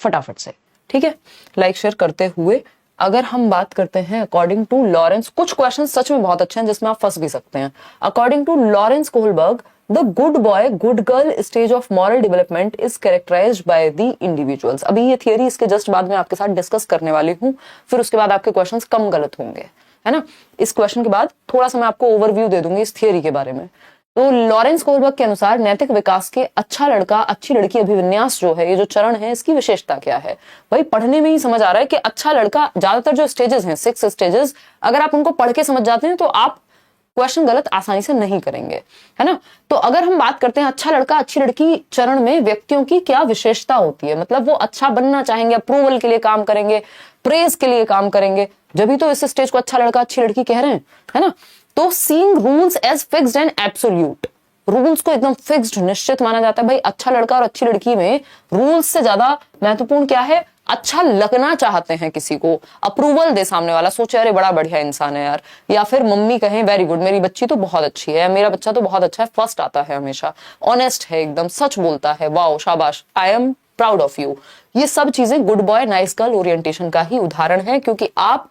फटाफट से, ठीक है, लाइक शेयर करते हुए। अगर हम बात करते हैं अकॉर्डिंग टू लॉरेंस, कुछ क्वेश्चन सच में बहुत अच्छे हैं जिसमें आप फंस भी सकते हैं। According to Lawrence Kohlberg, the good boy good girl stage of moral development is characterised by the individuals. अभी ये थियरी इसके जस्ट बाद में आपके साथ डिस्कस करने वाली हूं, फिर उसके बाद आपके क्वेश्चंस कम गलत होंगे, है ना। इस क्वेश्चन के बाद थोड़ा सा मैं आपको ओवरव्यू दे दूंगी इस थियरी के बारे में। तो लॉरेंस कोहलबर्ग के अनुसार नैतिक विकास के अच्छा लड़का अच्छी लड़की अभिविन्यास जो है, ये जो चरण है, इसकी विशेषता क्या है? भाई पढ़ने में ही समझ आ रहा है कि अच्छा लड़का, ज्यादातर जो स्टेजेस हैं 6 स्टेजेस, अगर आप उनको पढ़ के समझ जाते हैं तो आप क्वेश्चन गलत आसानी से नहीं करेंगे, है ना। तो अगर हम बात करते हैं अच्छा लड़का अच्छी लड़की चरण में व्यक्तियों की क्या विशेषता होती है, मतलब वो अच्छा बनना चाहेंगे, अप्रूवल के लिए काम करेंगे, प्रेज के लिए काम करेंगे, जब भी तो इस स्टेज को अच्छा लड़का अच्छी लड़की कह रहे हैं, है ना। तो seeing rules as fixed and absolute, rules को एकदम फिक्स्ड निश्चित माना जाता है। भाई अच्छा लड़का और अच्छी लड़की में रूल्स से ज्यादा महत्वपूर्ण क्या है? अच्छा लगना चाहते हैं किसी को, अप्रूवल दे सामने वाला, सोचे अरे बड़ा बढ़िया इंसान है यार, या फिर मम्मी कहें वेरी गुड, मेरी बच्ची तो बहुत अच्छी है, मेरा बच्चा तो बहुत अच्छा है, फर्स्ट आता है हमेशा, ऑनेस्ट है, एकदम सच बोलता है, वाओ शाबाश, I am proud of you. ये सब चीजें good boy nice girl orientation का ही उदाहरण है, क्योंकि आप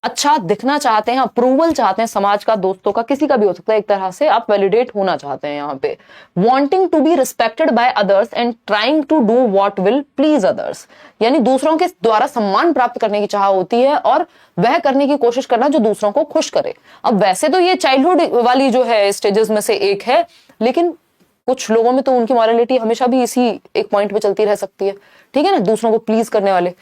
अच्छा दिखना चाहते हैं, अप्रूवल चाहते हैं समाज का, दोस्तों का, किसी का भी हो सकता है, एक तरह से आप वैलिडेट होना चाहते हैं यहाँ पे। Wanting to be respected by others and trying to do what will please others, यानी दूसरों के द्वारा सम्मान प्राप्त करने की चाह होती है और वह करने की कोशिश करना जो दूसरों को खुश करे। अब वैसे तो ये चाइल्डहुड वाली जो है स्टेजेस में से एक है, लेकिन कुछ लोगों में तो उनकी मॉरलिटी हमेशा भी इसी एक पॉइंट पे चलती रह सकती है, ठीक है ना, दूसरों को प्लीज करने वाले।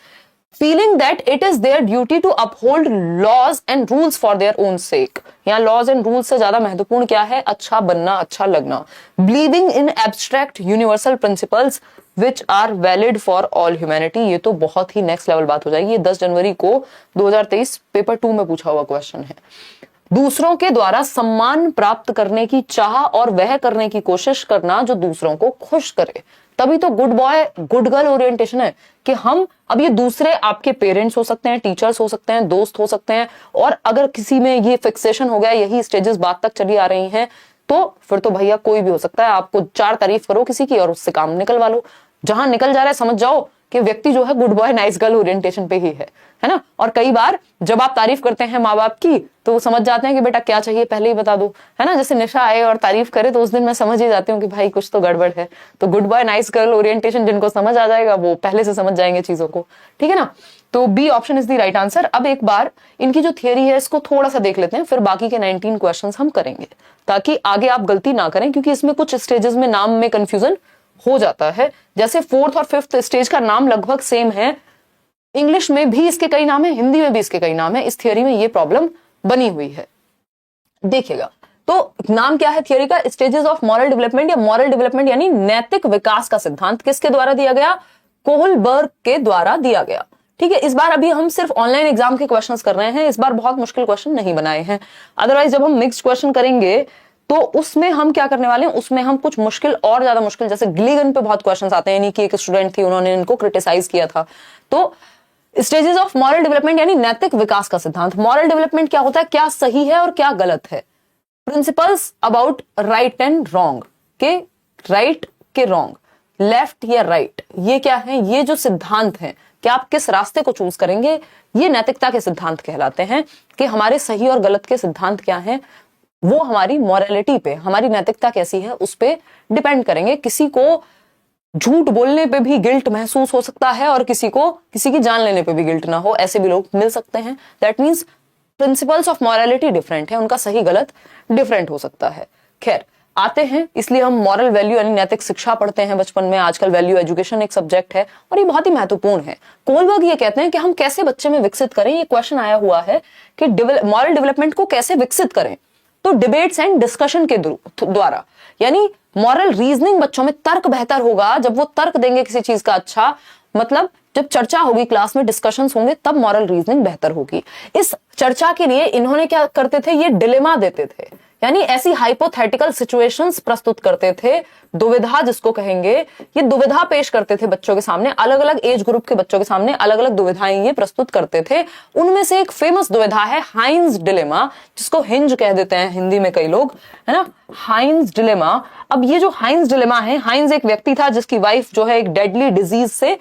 Feeling that it is their duty to uphold laws and rules for their own sake, यहाँ लॉज एंड रूल्स से ज्यादा महत्वपूर्ण क्या है? अच्छा बनना, अच्छा लगना। Believing in abstract universal principles which are valid for all humanity, ये तो बहुत ही नेक्स्ट लेवल बात हो जाएगी। ये 10 जनवरी को 2023 पेपर 2 में पूछा हुआ क्वेश्चन है। दूसरों के द्वारा सम्मान प्राप्त करने की चाह और वह करने की कोशिश करना जो दूसरों को खुश करे, तभी तो good boy good girl orientation है कि हम, अब ये दूसरे आपके पेरेंट्स हो सकते हैं, टीचर्स हो सकते हैं, दोस्त हो सकते हैं, और अगर किसी में ये फिक्सेशन हो गया, यही स्टेजेस बात तक चली आ रही हैं, तो फिर तो भैया कोई भी हो सकता है। आपको 4 तारीफ करो किसी की और उससे काम निकलवा लो, जहां निकल जा रहा है समझ जाओ कि व्यक्ति जो है good boy nice girl orientation पे ही है ना। और कई बार जब आप तारीफ करते हैं माँ बाप की तो वो समझ जाते हैं कि बेटा क्या चाहिए पहले ही बता दो, है ना। जैसे निशा आए और तारीफ करे तो उस दिन मैं समझ ही जाती हूँ कि भाई कुछ तो गड़बड़ है। तो good boy nice girl orientation जिनको समझ आ जाएगा वो पहले से समझ जाएंगे चीजों को, ठीक है ना। तो B option is the right answer. अब एक बार इनकी जो थियरी है इसको थोड़ा सा देख लेते हैं, फिर बाकी के 19 क्वेश्चंस हम करेंगे ताकि आगे आप गलती ना करें, क्योंकि इसमें कुछ स्टेजेस में नाम में कंफ्यूजन हो जाता है। जैसे 4th और 5th स्टेज का नाम लगभग सेम है, इंग्लिश में भी इसके कई नाम है, हिंदी में भी इसके कई नाम है। इस थियरी में ये प्रॉब्लम बनी हुई है, देखिएगा। तो नाम क्या है थियरी का? स्टेजेस ऑफ मॉरल डेवलपमेंट, या मॉरल डेवलपमेंट यानी नैतिक विकास का सिद्धांत। किसके द्वारा दिया गया? कोहलबर्ग के द्वारा दिया गया, ठीक है। इस बार अभी हम सिर्फ ऑनलाइन एग्जाम के क्वेश्चंस कर रहे हैं, इस बार बहुत मुश्किल क्वेश्चन नहीं बनाए हैं। अदरवाइज जब हम मिक्स्ड क्वेश्चन करेंगे तो उसमें हम क्या करने वाले हैं, उसमें हम कुछ मुश्किल और ज्यादा मुश्किल, जैसे ग्लीगन पे बहुत क्वेश्चंस आते हैं, यानी कि एक स्टूडेंट थी, उन्होंने इनको क्रिटिसाइज किया था। तो स्टेजेस ऑफ मॉरल डेवलपमेंट यानी नैतिक विकास का सिद्धांत। मॉरल डेवलपमेंट क्या होता है? क्या सही है और क्या गलत है। Principles about right and wrong, के राइट के रॉन्ग, लेफ्ट या राइट, ये क्या है? ये जो सिद्धांत हैं कि आप किस रास्ते को चूज करेंगे, ये नैतिकता के सिद्धांत कहलाते हैं। कि हमारे सही और गलत के सिद्धांत क्या हैं, वो हमारी मॉरलिटी पे, हमारी नैतिकता कैसी है उस पे डिपेंड करेंगे। किसी को झूठ बोलने पे भी गिल्ट महसूस हो सकता है और किसी को किसी की जान लेने पे भी गिल्ट ना हो, ऐसे भी लोग मिल सकते हैं। That means principles of morality different है, उनका सही गलत डिफरेंट हो सकता है। खैर आते हैं, इसलिए हम मॉरल वैल्यू यानी नैतिक शिक्षा पढ़ते हैं बचपन में। आजकल वैल्यू एजुकेशन एक सब्जेक्ट है और ये बहुत ही महत्वपूर्ण है। कोहलबर्ग ये कहते हैं कि हम कैसे बच्चे में विकसित करें, ये क्वेश्चन आया हुआ है कि मॉरल डेवलपमेंट को कैसे विकसित करें। तो डिबेट्स एंड डिस्कशन के द्वारा, यानी मॉरल रीजनिंग बच्चों में, तर्क बेहतर होगा जब वो तर्क देंगे किसी चीज का। अच्छा मतलब जब चर्चा होगी क्लास में, डिस्कशंस होंगे, तब मॉरल रीजनिंग बेहतर होगी। इस चर्चा के लिए इन्होंने क्या करते थे, ये डिलेमा देते थे, यानी ऐसी हाइपोथेटिकल सिचुएशंस प्रस्तुत करते थे, दुविधा जिसको कहेंगे। ये दुविधा पेश करते थे बच्चों के सामने, अलग अलग एज ग्रुप के बच्चों के सामने अलग अलग दुविधाएं ये प्रस्तुत करते थे। उनमें से एक फेमस दुविधा है हाइंस डिलेमा, जिसको हिंज कह देते हैं हिंदी में कई लोग, है ना, हाइंस डिलेमा। अब ये जो हाइंस डिलेमा है, हाइंस एक व्यक्ति था जिसकी वाइफ जो है एक डेडली डिजीज से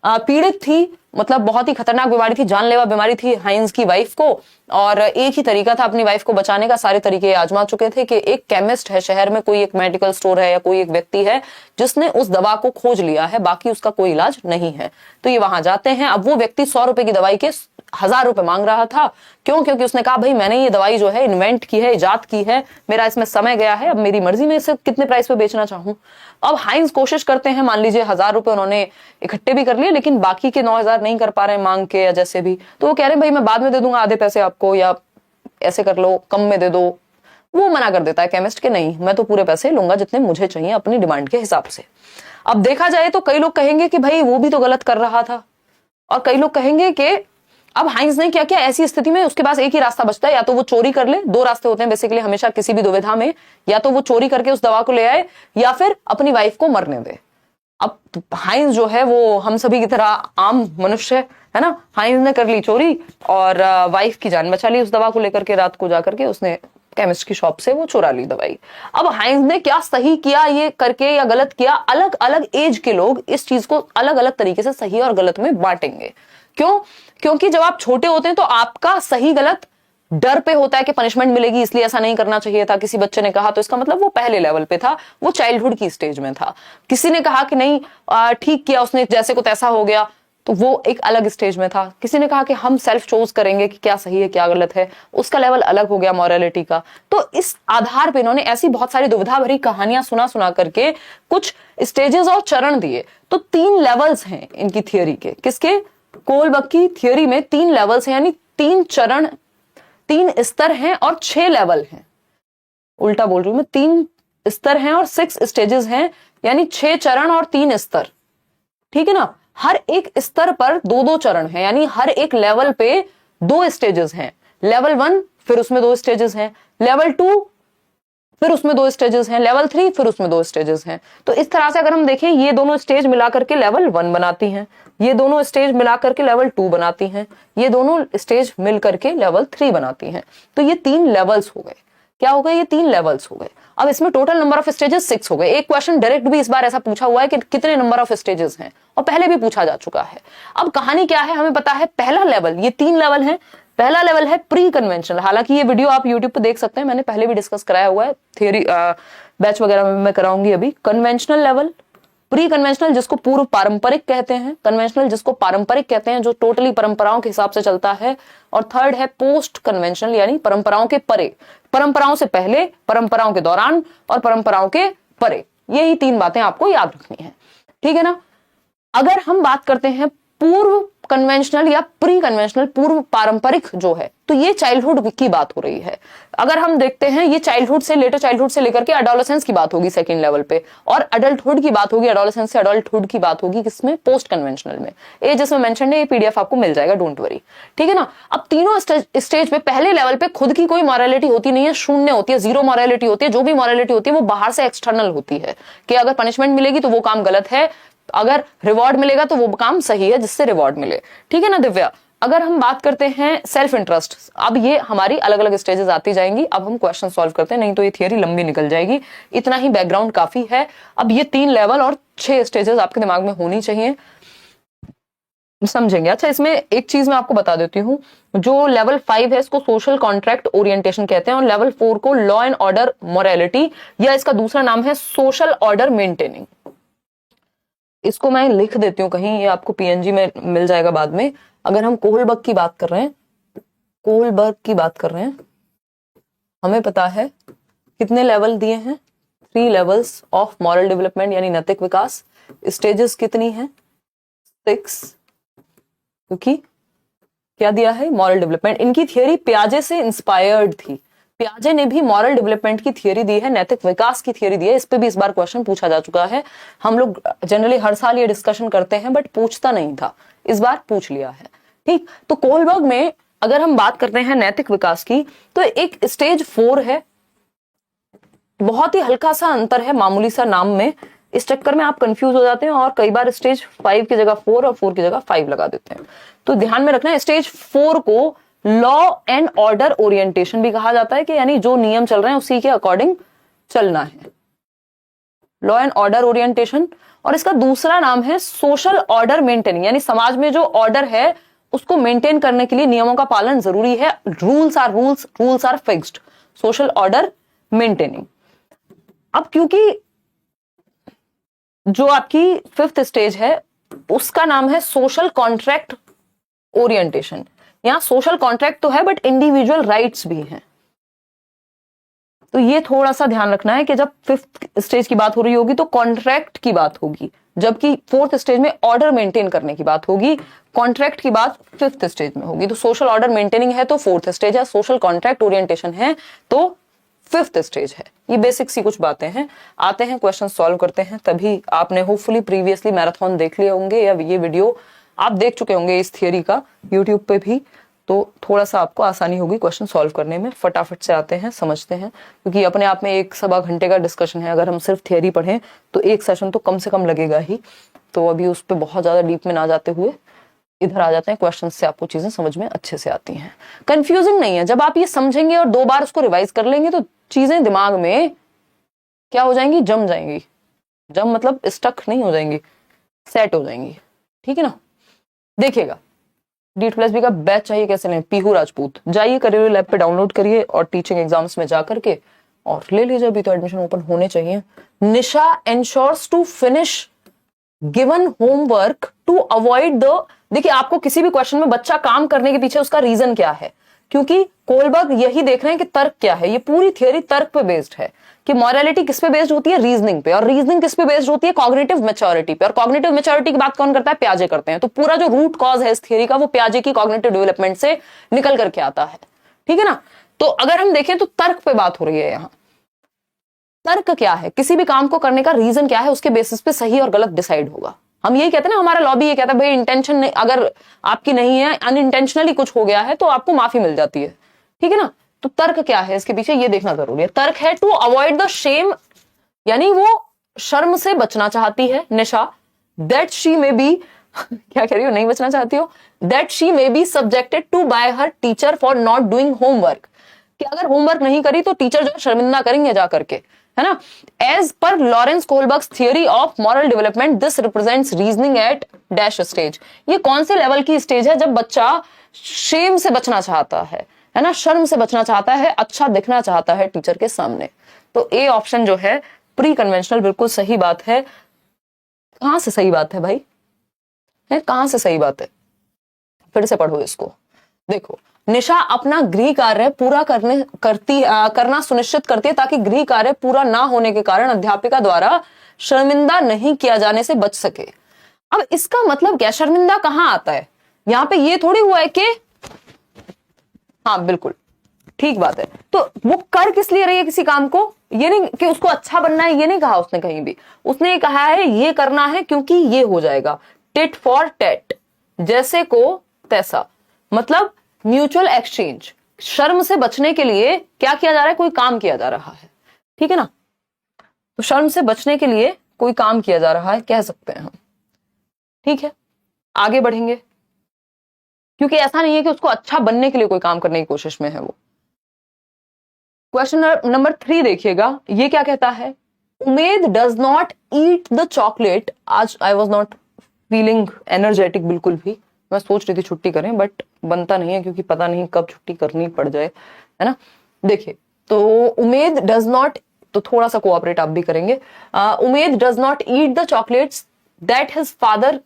पीड़ित थी, मतलब बहुत ही खतरनाक बीमारी थी, जानलेवा बीमारी थी हाइंस की वाइफ को, और एक ही तरीका था अपनी वाइफ को बचाने का। सारे तरीके आजमा चुके थे कि एक केमिस्ट है शहर में, कोई एक मेडिकल स्टोर है या कोई एक व्यक्ति है जिसने उस दवा को खोज लिया है, बाकी उसका कोई इलाज नहीं है। तो ये वहां जाते हैं। अब वो व्यक्ति 100 रुपए की दवाई के 1000 रुपए मांग रहा था। क्यों? क्योंकि उसने कहा भाई मैंने ये दवाई जो है इन्वेंट की है, इजाद की है, मेरा इसमें समय गया है, अब मेरी मर्जी में इसे कितने प्राइस पे बेचना चाहूं। अब हाइंस कोशिश करते हैं, मान लीजिए 1000 रुपए उन्होंने इकट्ठे भी कर लिए, लेकिन बाकी के 9000 नहीं कर पा रहे मांग के या जैसे भी। तो वो कह रहे हैं भाई मैं बाद में दे दूंगा आधे पैसे आपको, या ऐसे कर लो कम में दे दो। वो मना कर देता है केमिस्ट के, नहीं मैं तो पूरे पैसे लूंगा जितने मुझे चाहिए अपनी डिमांड के हिसाब से। अब देखा जाए तो कई लोग कहेंगे कि भाई वो भी तो गलत कर रहा था, और कई लोग कहेंगे कि अब हाइंस ने क्या किया, ऐसी स्थिति में उसके पास एक ही रास्ता बचता है, या तो वो चोरी कर ले। दो रास्ते होते हैं बेसिकली हमेशा किसी भी दुविधा में, या तो वो चोरी करके उस दवा को ले आए या फिर अपनी वाइफ को मरने दे। अब हाइंस जो है वो हम सभी की तरह आम मनुष्य है ना, हाइंस ने कर ली चोरी और वाइफ की जान बचा ली उस दवा को लेकर के। रात को जाकर के उसने केमिस्ट की शॉप से वो चुरा ली दवाई। अब हाइंस ने क्या सही किया ये करके या गलत किया, अलग अलग एज के लोग इस चीज को अलग अलग तरीके से सही और गलत में बांटेंगे। क्यों? क्योंकि जब आप छोटे होते हैं तो आपका सही गलत डर पे होता है कि पनिशमेंट मिलेगी इसलिए ऐसा नहीं करना चाहिए था। किसी बच्चे ने कहा तो इसका मतलब वो पहले लेवल पे था, वो चाइल्डहुड की स्टेज में था। किसी ने कहा कि नहीं ठीक किया उसने, जैसे को तैसा हो गया, तो वो एक अलग स्टेज में था। किसी ने कहा कि हम सेल्फ चोज करेंगे कि क्या सही है क्या गलत है, उसका लेवल अलग हो गया मॉरलिटी का। तो इस आधार पे इन्होंने ऐसी बहुत सारी दुविधा भरी कहानियां सुना सुना करके कुछ स्टेजेस और चरण दिए। तो 3 लेवल्स हैं इनकी थियोरी के। किसके? कोलबर्ग की थियोरी में 3 लेवल्स हैं, यानी 3 चरण, 3 स्तर हैं और 6 लेवल हैं। उल्टा बोल रही हूं मैं, 3 स्तर हैं और 6 स्टेजेस हैं, यानी 6 चरण और 3 स्तर। ठीक है ना? हर एक स्तर पर 2-2 चरण हैं, यानी हर एक लेवल पे 2 स्टेजेस हैं। लेवल 1 फिर उसमें 2 स्टेजेस हैं, लेवल 2 फिर उसमें 2 स्टेजेस हैं, लेवल 3 फिर उसमें 2 स्टेजेस हैं। तो इस तरह से अगर हम देखें, ये दोनों स्टेज मिलाकर के लेवल 1 बनाती हैं, ये दोनों स्टेज मिलाकर के लेवल 2 बनाती हैं, ये दोनों स्टेज मिलकर के लेवल 3 बनाती हैं। तो ये 3 लेवल्स हो गए। क्या हो गए? ये 3 लेवल्स हो गए। अब इसमें टोटल नंबर ऑफ स्टेजेस 6 हो गए। एक क्वेश्चन डायरेक्ट भी इस बार ऐसा पूछा हुआ है कि कितने नंबर ऑफ स्टेजेस हैं, और पहले भी पूछा जा चुका है। अब कहानी क्या है हमें पता है। पहला लेवल, ये 3 लेवल है। पहला लेवल है प्री कन्वेंशनल। हालांकि ये वीडियो आप यूट्यूब पे देख सकते हैं, मैंने पहले भी डिस्कस कराया हुआ है, थियरी बैच वगैरह में मैं कराऊंगी अभी। कन्वेंशनल लेवल, प्री कन्वेंशनल जिसको पूर्व पारंपरिक कहते हैं, कन्वेंशनल जिसको पारंपरिक कहते हैं, जो टोटली परंपराओं के हिसाब से चलता है। और थर्ड है पोस्ट कन्वेंशनल, यानी परंपराओं के परे, परंपराओं से पहले, परंपराओं के दौरान और परंपराओं के परे। यही 3 बातें आपको याद रखनी है, ठीक है ना। अगर हम बात करते हैं पूर्व कन्वेंशनल या प्री कन्वेंशनल, पूर्व पारंपरिक जो है, तो ये चाइल्डहुड की बात हो रही है। अगर हम देखते हैं ये चाइल्डहुड से, लेटर चाइल्डहुड से लेकर के एडोलेसेंस की बात होगी सेकंड लेवल पे, और अडल्टहुड की बात होगी, एडोलेसेंस से अडल्टहुड की बात होगी किसमें? पोस्ट कन्वेंशनल में। ये जिसमें मेंशन है, ये पीडीएफ आपको मिल जाएगा, डोंट वरी, ठीक है ना। अब तीनों स्टेज पे, पहले लेवल पे खुद की कोई मॉरलिटी होती नहीं है, शून्य होती है, जीरो मॉरलिटी होती है। जो भी मॉरलिटी होती है वो बाहर से एक्सटर्नल होती है, कि अगर पनिशमेंट मिलेगी तो वो काम गलत है, अगर रिवॉर्ड मिलेगा तो वो काम सही है जिससे रिवॉर्ड मिले, ठीक है ना दिव्या। अगर हम बात करते हैं सेल्फ इंटरेस्ट, अब ये हमारी अलग अलग स्टेजेस आती जाएंगी। अब हम क्वेश्चन सॉल्व करते हैं, नहीं तो ये थियरी लंबी निकल जाएगी। इतना ही बैकग्राउंड काफी है। अब ये 3 लेवल और 6 स्टेजेस आपके दिमाग में होनी चाहिए, समझेंगे। अच्छा, इसमें एक चीज मैं आपको बता देती हूँ, जो लेवल 5 है इसको सोशल कॉन्ट्रैक्ट ओरिएंटेशन कहते हैं, और लेवल 4 को लॉ एंड ऑर्डर मोरालिटी, या इसका दूसरा नाम है सोशल ऑर्डर मेंटेनिंग। इसको मैं लिख देती हूँ कहीं, ये आपको पीएनजी में मिल जाएगा बाद में। अगर हम कोहलबर्ग की बात कर रहे हैं, कोहलबर्ग की बात कर रहे हैं, हमें पता है कितने लेवल दिए हैं? 3 लेवल्स ऑफ मॉरल डेवलपमेंट, यानी नैतिक विकास। स्टेजेस कितनी हैं? 6, क्योंकि क्या दिया है? Moral development. इनकी थियरी पियाजे से इंस्पायर्ड थी। पियाजे ने भी मॉरल डेवलपमेंट की थियरी दी है, नैतिक विकास की थियरी दी है। इस पे भी इस बार क्वेश्चन पूछा जा चुका है। हम लोग जनरली हर साल ये डिस्कशन करते हैं, बट पूछता नहीं था, इस बार पूछ लिया है, ठीक। तो कोहलबर्ग में अगर हम बात करते हैं नैतिक विकास की, तो एक स्टेज 4 है, बहुत ही हल्का सा अंतर है, मामूली सा नाम में। इस चक्कर में आप कंफ्यूज हो जाते हैं और कई बार स्टेज 5 की जगह 4 और 4 की जगह 5 लगा देते हैं। तो ध्यान में रखना है, स्टेज 4 को लॉ एंड ऑर्डर ओरिएंटेशन भी कहा जाता है, कि यानी जो नियम चल रहे हैं उसी के अकॉर्डिंग चलना है, लॉ एंड ऑर्डर ओरिएंटेशन। और इसका दूसरा नाम है सोशल ऑर्डर मेंटेनिंग, यानी समाज में जो ऑर्डर है उसको मेंटेन करने के लिए नियमों का पालन जरूरी है। Rules are fixed, social order maintaining. अब क्योंकि जो आपकी फिफ्थ स्टेज है उसका नाम है सोशल कॉन्ट्रैक्ट ओरिएंटेशन। यहां सोशल कॉन्ट्रैक्ट तो है बट इंडिविजुअल राइट्स भी हैं, तो ये थोड़ा सा ध्यान रखना है कि जब फिफ्थ स्टेज की बात हो रही होगी तो कॉन्ट्रैक्ट की बात होगी, जबकि फोर्थ स्टेज में ऑर्डर मेंटेन करने की बात होगी, कॉन्ट्रैक्ट की बात फिफ्थ स्टेज में होगी। तो सोशल ऑर्डर मेंटेनिंग है तो फोर्थ स्टेज है, सोशल कॉन्ट्रैक्ट ओरिएंटेशन है तो फिफ्थ स्टेज है। ये बेसिक सी कुछ बातें हैं। आते हैं क्वेश्चन सॉल्व करते हैं। तभी आपने होपफुली प्रीवियसली मैराथन देख लिए होंगे या ये वीडियो आप देख चुके होंगे इस थियरी का यूट्यूब पे भी, तो थोड़ा सा आपको आसानी होगी क्वेश्चन सॉल्व करने में। फटाफट से आते हैं, समझते हैं, क्योंकि अपने आप में 1-1.25 घंटे का डिस्कशन है। अगर हम सिर्फ थियरी पढ़ें तो एक सेशन तो कम से कम लगेगा ही। तो अभी उस पर बहुत ज्यादा डीप में ना जाते हुए इधर आ जाते हैं, क्वेश्चन से आपको चीजें समझ में अच्छे से आती हैं, कंफ्यूजिंग नहीं है। जब आप ये समझेंगे और 2 बार उसको रिवाइज कर लेंगे तो चीजें दिमाग में क्या हो जाएंगी, जम जाएंगी। जम मतलब स्टक नहीं हो जाएंगी, सेट हो जाएंगी, ठीक है ना। देखिएगा, D2+B का बैच चाहिए कैसे लें, पीहू राजपूत जाइए करियर लैब पे डाउनलोड करिए और टीचिंग एग्जाम्स में जा करके और ले लीजिए। अभी तो एडमिशन ओपन होने चाहिए। Nisha ensures to finish given homework to avoid the, देखिए आपको किसी भी क्वेश्चन में बच्चा काम करने के पीछे उसका रीजन क्या है, क्योंकि कोलबर्ग यही देख रहे हैं कि तर्क क्या है। ये पूरी थियरी तर्क पे बेस्ड है कि मॉरलिटी किस पे बेस्ड होती है, रीजनिंग पे, और रीजनिंग किस पे बेस्ड होती है, कॉग्निटिव मैच्योरिटी पे, और कॉग्निटिव मैच्योरिटी की बात कौन करता है, पियाजे करते हैं। तो पूरा जो रूट कॉज है इस थियरी का वो पियाजे की कॉग्निटिव डेवलपमेंट से निकल करके आता है, ठीक है ना। तो अगर हम देखें तो तर्क पे बात हो रही है यहाँ। तर्क क्या है, किसी भी काम को करने का रीजन क्या है, उसके बेसिस पे सही और गलत डिसाइड होगा। हम यही कहते हैं ना, हमारा लॉबी ये कहता है भाई इंटेंशन नहीं, अगर आपकी नहीं है, अनइंटेंशनली कुछ हो गया है तो आपको माफी मिल जाती है, ठीक है ना। तो तर्क क्या है इसके पीछे ये देखना जरूरी है। तर्क है टू अवॉइड द शेम, यानी वो शर्म से बचना चाहती है Nisha, that she may be क्या कह रही हो, नहीं बचना चाहती हो, that she may be subjected to by her teacher for not doing homework, कि अगर होमवर्क नहीं करी तो टीचर जो शर्मिंदा करेंगे जा करके, है ना। As per Lawrence Kohlberg's theory of moral development this represents reasoning at dash stage. ये कौन से लेवल की स्टेज है, जब बच्चा शेम से बचना चाहता है ना, शर्म से बचना चाहता है, अच्छा दिखना चाहता है टीचर के सामने। तो ए ऑप्शन जो है प्री कन्वेंशनल बिल्कुल सही बात है। कहां से सही बात है भाई, है कहां से सही बात है, फिर से पढ़ो इसको। देखो, निशा अपना गृह कार्य पूरा करना सुनिश्चित करती है ताकि गृह कार्य पूरा ना होने के कारण अध्यापिका द्वारा शर्मिंदा नहीं किया जाने से बच सके। अब इसका मतलब क्या, शर्मिंदा कहां आता है यहां पे, ये थोड़ी हुआ है कि हाँ बिल्कुल ठीक बात है। तो वो कर किस लिए रही है किसी काम को, ये नहीं कि उसको अच्छा बनना है, ये नहीं कहा उसने कहीं भी। उसने कहा है ये करना है क्योंकि ये हो जाएगा, टिट फॉर टैट, जैसे को तैसा, मतलब म्यूचुअल एक्सचेंज। शर्म से बचने के लिए क्या किया जा रहा है, कोई काम किया जा रहा है, ठीक है ना। तो शर्म से बचने के लिए कोई काम किया जा रहा है कह सकते हैं हम, ठीक है। आगे बढ़ेंगे, क्योंकि ऐसा नहीं है कि उसको अच्छा बनने के लिए कोई काम करने की कोशिश में है वो। क्वेश्चन नंबर 3 देखिएगा, ये क्या कहता है, Umed does not eat the chocolate. आज I was not feeling energetic बिल्कुल भी, मैं सोच रही थी छुट्टी करें बट बनता नहीं है क्योंकि पता नहीं कब छुट्टी करनी पड़ जाए, है ना। देखिए, तो उमेद डज नॉट, तो थोड़ा सा कोऑपरेट आप भी करेंगे। Umed does not eat the chocolates that his father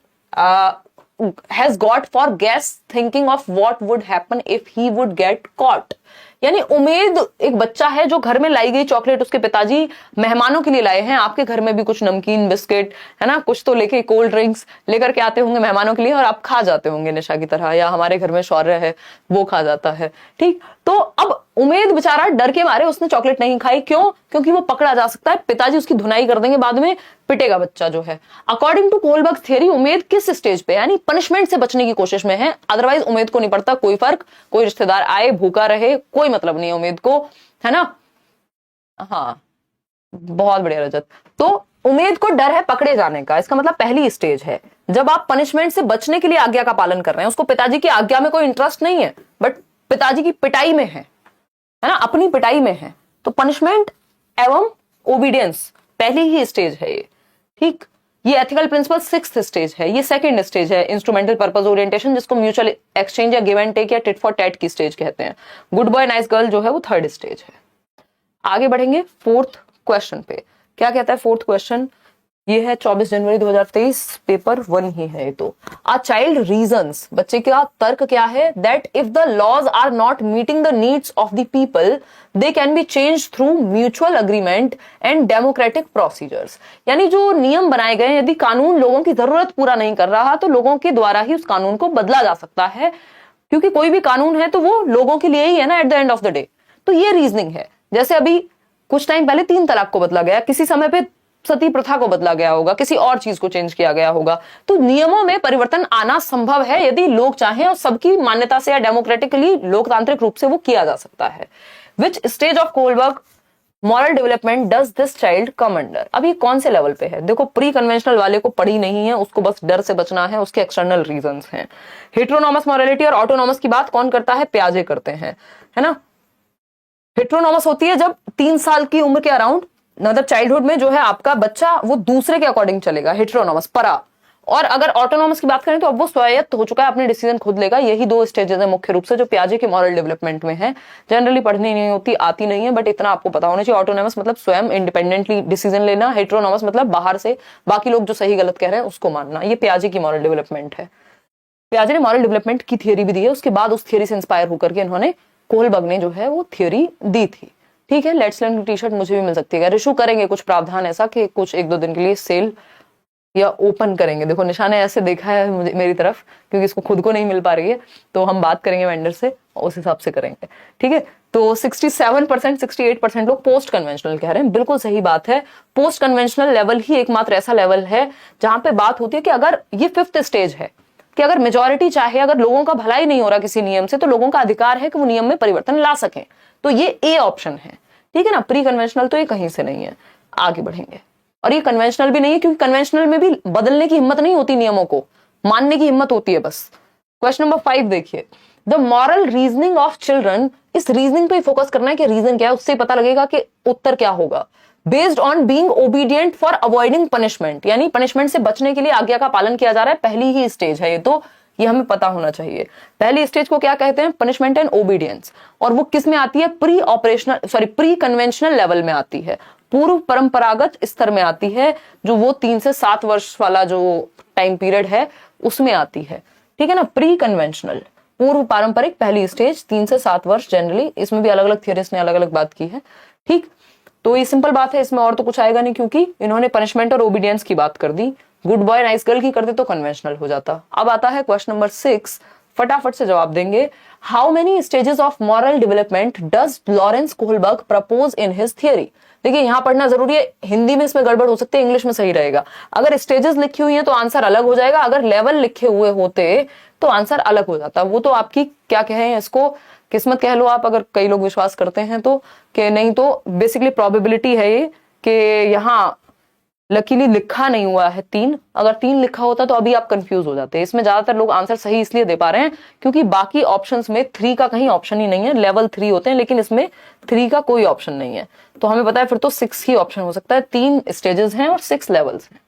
has got for guess thinking of what would happen if he would get caught। यानी उमेद एक बच्चा है जो घर में लाई गई चॉकलेट उसके पिताजी मेहमानों के लिए लाए हैं। आपके घर में भी कुछ नमकीन बिस्किट, है ना, कुछ तो लेके कोल्ड ड्रिंक्स लेकर के आते होंगे मेहमानों के लिए, और आप खा जाते होंगे निशा की तरह, या हमारे घर में शौर्य है वो खा जाता है, ठीक। तो अब उमेद बेचारा डर के मारे उसने चॉकलेट नहीं खाई, क्यों, क्योंकि वो पकड़ा जा सकता है, पिताजी उसकी धुनाई कर देंगे, बाद में पिटेगा बच्चा जो है। According to Kohlberg theory Umed किस स्टेज पे, यानी पनिशमेंट से बचने की कोशिश में है, अदरवाइज उमेद को नहीं पड़ता कोई फर्क, कोई रिश्तेदार आए भूखा रहे कोई मतलब नहीं है उमेद को, है ना। हाँ बहुत बढ़िया रजत। तो उमेद को डर है पकड़े जाने का, इसका मतलब पहली स्टेज है जब आप पनिशमेंट से बचने के लिए आज्ञा का पालन कर रहे हैं। उसको पिताजी की आज्ञा में कोई इंटरेस्ट नहीं है बट पिताजी की पिटाई में है ना, अपनी पिटाई में है। तो पनिशमेंट एवं ओबीडियंस पहली ही स्टेज है ये, ठीक। ये एथिकल प्रिंसिपल सिक्स्थ स्टेज है, ये सेकंड स्टेज है इंस्ट्रूमेंटल पर्पस ओरिएंटेशन, जिसको म्यूचुअल एक्सचेंज या गिव एंड टेक या टिट फॉर टैट की स्टेज कहते हैं। गुड बॉय नाइस गर्ल जो है वो थर्ड स्टेज है। आगे बढ़ेंगे फोर्थ क्वेश्चन पे। क्या कहता है फोर्थ क्वेश्चन? ये है 24 जनवरी 2023, पेपर 1 ही है ये तो। अ चाइल्ड रीजंस, बच्चे का तर्क क्या है? That if the laws are not meeting the needs of the people they can be change through mutual agreement and democratic procedures. यानी जो नियम बनाए गए, यदि कानून लोगों की जरूरत पूरा नहीं कर रहा तो लोगों के द्वारा ही उस कानून को बदला जा सकता है, क्योंकि कोई भी कानून है तो वो लोगों के लिए ही है ना at the end of the day. तो ये रीजनिंग है। जैसे अभी कुछ टाइम पहले 3 तलाक को बदला गया, किसी समय पे सती प्रथा को बदला गया होगा, किसी और चीज को चेंज किया गया होगा। तो नियमों में परिवर्तन आना संभव है यदि लोग चाहें, और सबकी मान्यता से या डेमोक्रेटिकली लोकतांत्रिक रूप से वो किया जा सकता है। विच stage of Kohlberg moral development does this child come under? अभी कौन से लेवल पे है? देखो, प्री कन्वेंशनल वाले को पढ़ी नहीं है, उसको बस डर से बचना है, उसके एक्सटर्नल रीजंस हैं। हेट्रोनॉमस मॉरलिटी और ऑटोनॉमस की बात कौन करता है? प्याजे करते हैं, है ना। हेट्रोनॉमस होती है जब 3 साल की उम्र के अराउंड, मतलब चाइल्डहुड में जो है आपका बच्चा वो दूसरे के अकॉर्डिंग चलेगा, हेट्रोनॉमस परा। और अगर ऑटोनॉमस की बात करें तो अब वो स्वायत्त हो चुका है, अपने डिसीजन खुद लेगा। यही 2 स्टेजेस है मुख्य रूप से जो प्याजे के मॉरल डेवलपमेंट में है। जनरली पढ़नी नहीं होती, आती नहीं है, बट इतना आपको पता होना चाहिए। ऑटोनॉमस मतलब स्वयं इंडिपेंडेंटली डिसीजन लेना, हेट्रोनॉमस मतलब बाहर से बाकी लोग जो सही गलत कह रहे हैं उसको मानना। ये प्याजे की मॉरल डेवलपमेंट है। प्याजे ने मॉरल डेवलपमेंट की थियरी भी दी है, उसके बाद उस थियरी से इंस्पायर होकर के इन्होंने कोहलबर्ग ने जो है वो थियरी दी थी। ठीक है, लेट्स लर्न की टी शर्ट मुझे भी मिल सकती है। इशू करेंगे कुछ प्रावधान ऐसा कि कुछ 1-2 दिन के लिए सेल या ओपन करेंगे। देखो निशा ने ऐसे देखा है मुझे मेरी तरफ, क्योंकि इसको खुद को नहीं मिल पा रही है, तो हम बात करेंगे वेंडर से, उस हिसाब से करेंगे। ठीक है, तो 67% 68% लोग पोस्ट कन्वेंशनल कह रहे हैं। बिल्कुल सही बात है। पोस्ट कन्वेंशनल लेवल ही एकमात्र ऐसा लेवल है जहां पे बात होती है कि अगर ये 5th स्टेज है कि अगर मेजॉरिटी चाहे, अगर लोगों का भला ही नहीं हो रहा किसी नियम से, तो लोगों का अधिकार है कि वो नियम में परिवर्तन ला सकें। तो ये ए ऑप्शन है। ठीक है ना, प्री कन्वेंशनल तो ये कहीं से नहीं है। आगे बढ़ेंगे। और ये कन्वेंशनल भी नहीं है, क्योंकि कन्वेंशनल में भी बदलने की हिम्मत नहीं होती, नियमों को मानने की हिम्मत होती है बस। क्वेश्चन नंबर 5 देखिए, the moral reasoning of children. इस रीजनिंग पे फोकस करना है कि रीजन क्या है, उससे पता लगेगा कि उत्तर क्या होगा। Based on being obedient for avoiding punishment, यानी पनिशमेंट से बचने के लिए आज्ञा का पालन किया जा रहा है। पहली ही स्टेज है ये, तो ये हमें पता होना चाहिए। पहली स्टेज को क्या कहते हैं? Punishment and obedience. और वो किस में आती है? प्री कन्वेंशनल लेवल में आती है, पूर्व परंपरागत स्तर में आती है, जो वो 3 से 7 वर्ष वाला जो टाइम पीरियड है उसमें आती है। ठीक है ना, प्री कन्वेंशनल पूर्व पारंपरिक पहली स्टेज 3 से 7 वर्ष जनरली। इसमें भी अलग अलग थियरिस्ट ने अलग अलग बात की है। ठीक, तो ये सिंपल बात है, इसमें और तो कुछ आएगा नहीं, क्योंकि इन्होंने पनिशमेंट और ओबीडियंस की बात कर दी। गुड बॉय नाइस गर्ल की करते तो कन्वेंशनल हो जाता। अब आता है क्वेश्चन नंबर 6, फटाफट से जवाब देंगे। How many stages of moral development does Lawrence Kohlberg propose in his theory? देखिए यहां पढ़ना जरूरी है, हिंदी में इसमें गड़बड़ हो सकती है, इंग्लिश में सही रहेगा। अगर स्टेजेस लिखी हुई है तो आंसर अलग हो जाएगा, अगर लेवल लिखे हुए होते तो आंसर अलग हो जाता। वो तो आपकी क्या कहें इसको, किस्मत कह लो आप, अगर कई लोग विश्वास करते हैं तो, कि नहीं तो बेसिकली प्रोबेबिलिटी है ये कि यहाँ लकीली लिखा नहीं हुआ है 3। अगर 3 लिखा होता तो अभी आप कंफ्यूज हो जाते। इसमें ज्यादातर लोग आंसर सही इसलिए दे पा रहे हैं क्योंकि बाकी ऑप्शंस में 3 का कहीं ऑप्शन ही नहीं है। लेवल 3 होते हैं लेकिन इसमें 3 का कोई ऑप्शन नहीं है, तो हमें पता है फिर तो 6 ही ऑप्शन हो सकता है। 3 स्टेजेस हैं और 6 लेवल्स हैं।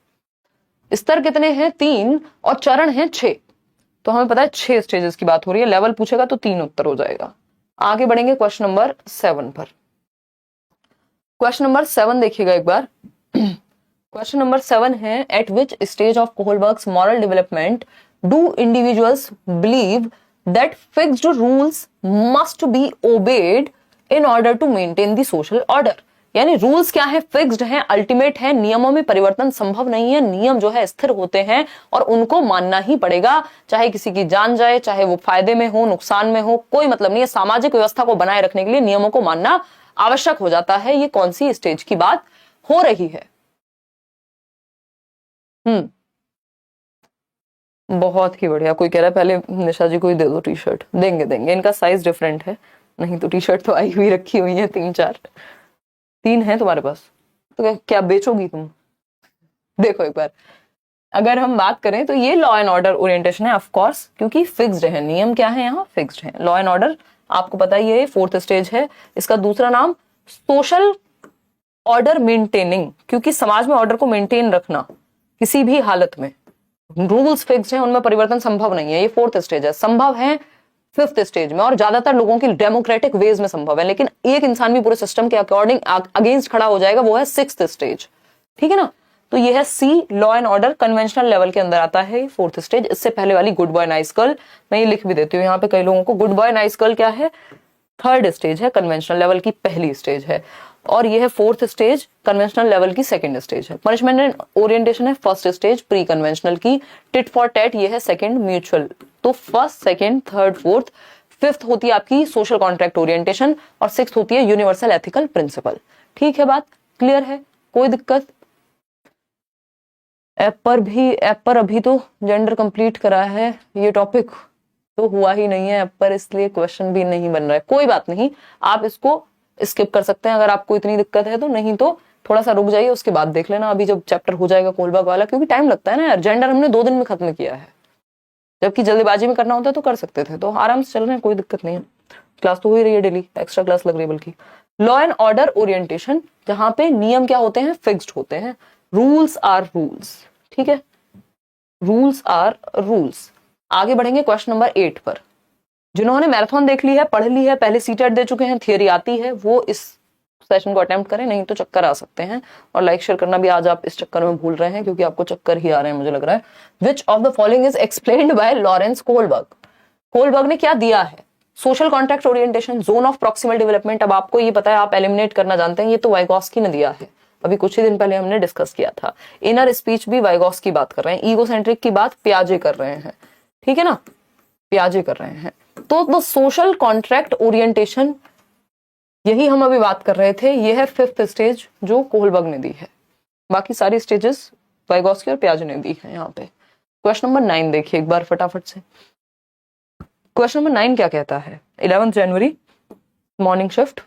स्तर कितने हैं? 3, और चरण हैं 6, तो हमें पता है 6 स्टेजेस की बात हो रही है। लेवल पूछेगा तो 3 उत्तर हो जाएगा। आगे बढ़ेंगे क्वेश्चन नंबर 7 पर। क्वेश्चन नंबर 7 देखिएगा एक बार। क्वेश्चन नंबर 7 है, at which stage of Kohlberg's moral development do individuals believe that fixed rules must be obeyed in order to maintain the social order? यानी रूल्स क्या है? फिक्स्ड हैं, ultimate है, नियमों में परिवर्तन संभव नहीं है। नियम जो है स्थिर होते हैं और उनको मानना ही पड़ेगा, चाहे किसी की जान जाए, चाहे वो फायदे में हो नुकसान में हो, कोई मतलब नहीं है। सामाजिक व्यवस्था को बनाए रखने के लिए नियमों को मानना आवश्यक हो जाता है। ये कौन सी स्टेज की बात हो रही है? बहुत ही बढ़िया। कोई कह रहा है पहले निशा जी को ही दे दो टी शर्ट। देंगे देंगे, इनका साइज डिफरेंट है, नहीं तो टी शर्ट तो आई हुई रखी हुई है 3-4। 3 है तुम्हारे पास, तो क्या बेचोगी तुम? देखो एक बार, अगर हम बात करें तो ये लॉ एंड ऑर्डर ओरिएंटेशन है ऑफ कोर्स, क्योंकि फिक्स्ड है। नियम क्या है? यहाँ फिक्स्ड है। लॉ एंड ऑर्डर आपको पता ही है 4th स्टेज है। इसका दूसरा नाम सोशल ऑर्डर मेंटेनिंग, क्योंकि समाज में ऑर्डर को मेंटेन रखना, किसी भी हालत में रूल्स फिक्स्ड हैं, उनमें परिवर्तन संभव नहीं है। ये फोर्थ स्टेज है। संभव है फिफ्थ स्टेज में और ज्यादातर लोगों की डेमोक्रेटिक वेज में संभव है, लेकिन एक इंसान भी पूरे सिस्टम के अकॉर्डिंग अगेंस्ट खड़ा हो जाएगा, वो है सिक्स्थ स्टेज। ठीक है ना। तो ये है C, law and order conventional level के अंदर आता है फोर्थ स्टेज। इससे पहले वाली गुड बॉय नाइस गर्ल, मैं ये लिख भी देती हूँ यहाँ पे कई लोगों को। गुड बॉय नाइस गर्ल क्या है, थर्ड स्टेज है, कन्वेंशनल लेवल की पहली स्टेज है। और ये है फोर्थ स्टेज, कन्वेंशनल लेवल की सेकंड स्टेज है। पनिशमेंट एंड ओरिएंटेशन है फर्स्ट स्टेज, प्री कन्वेंशनल की। टिट फॉर टैट ये है सेकंड, म्यूचुअल। तो first, second, third, fourth, fifth होती है आपकी सोशल कॉन्ट्रैक्ट ओरिएंटेशन और सिक्स्थ होती है यूनिवर्सल एथिकल प्रिंसिपल। ठीक है, बात क्लियर है, कोई दिक्कत? ऐप पर अभी तो जेंडर कंप्लीट करा है, ये टॉपिक तो हुआ ही नहीं है ऐप पर, इसलिए क्वेश्चन भी नहीं बन रहा है। कोई बात नहीं, आप इसको स्किप कर सकते हैं अगर आपको इतनी दिक्कत है तो, नहीं तो थोड़ा सा रुक जाइए, उसके बाद देख लेना अभी जब चैप्टर हो जाएगा कोलबर्ग वाला, क्योंकि टाइम लगता है ना यार। जेंडर हमने 2 दिन में खत्म किया है, जबकि जल्दीबाजी में करना होता है तो कर सकते थे। तो आराम से चल रहे हैं, कोई दिक्कत नहीं है। क्लास तो हो ही रही है डेली, एक्स्ट्रा क्लास लग रही है बल्कि। लॉ एंड ऑर्डर ओरिएंटेशन, जहां पे नियम क्या होते हैं, फिक्स्ड होते हैं। रूल्स आर रूल्स, ठीक है, रूल्स आर रूल्स। आगे बढ़ेंगे क्वेश्चन नंबर 8 पर। जिन्होंने मैराथन देख ली है, पढ़ ली है, पहले सीटेट दे चुके हैं, थियरी आती है, वो इस सेशन को अटेम्प्ट करें, नहीं तो चक्कर आ सकते हैं। और लाइक शेयर करना भी आज आप इस चक्कर में भूल रहे हैं, क्योंकि आपको चक्कर ही आ रहे हैं मुझे लग रहा है। Which of the following is explained bye Lawrence Kohlberg? Kohlberg ने क्या दिया है? Social contract orientation, zone of proximal development. अब आपको ये पता है, आप एलिमिनेट करना जानते हैं, ये तो वाइगॉस्की ने दिया है, अभी कुछ ही दिन पहले हमने डिस्कस किया था। इनर स्पीच भी वाइगॉस्की बात कर रहे हैं, ईगोसेंट्रिक की बात पियाजे कर रहे हैं, ठीक है ना, पियाजे कर रहे हैं। तो द सोशल कॉन्ट्रैक्ट ओरिएंटेशन, यही हम अभी बात कर रहे थे, ये है फिफ्थ स्टेज जो कोलबर्ग ने दी है। बाकी सारी स्टेजेस वाइगॉस्की और पियाजे ने दी है। यहाँ पे क्वेश्चन नंबर 9 देखिए एक बार फटाफट से। क्वेश्चन नंबर 9 क्या कहता है? 11 जनवरी, morning shift.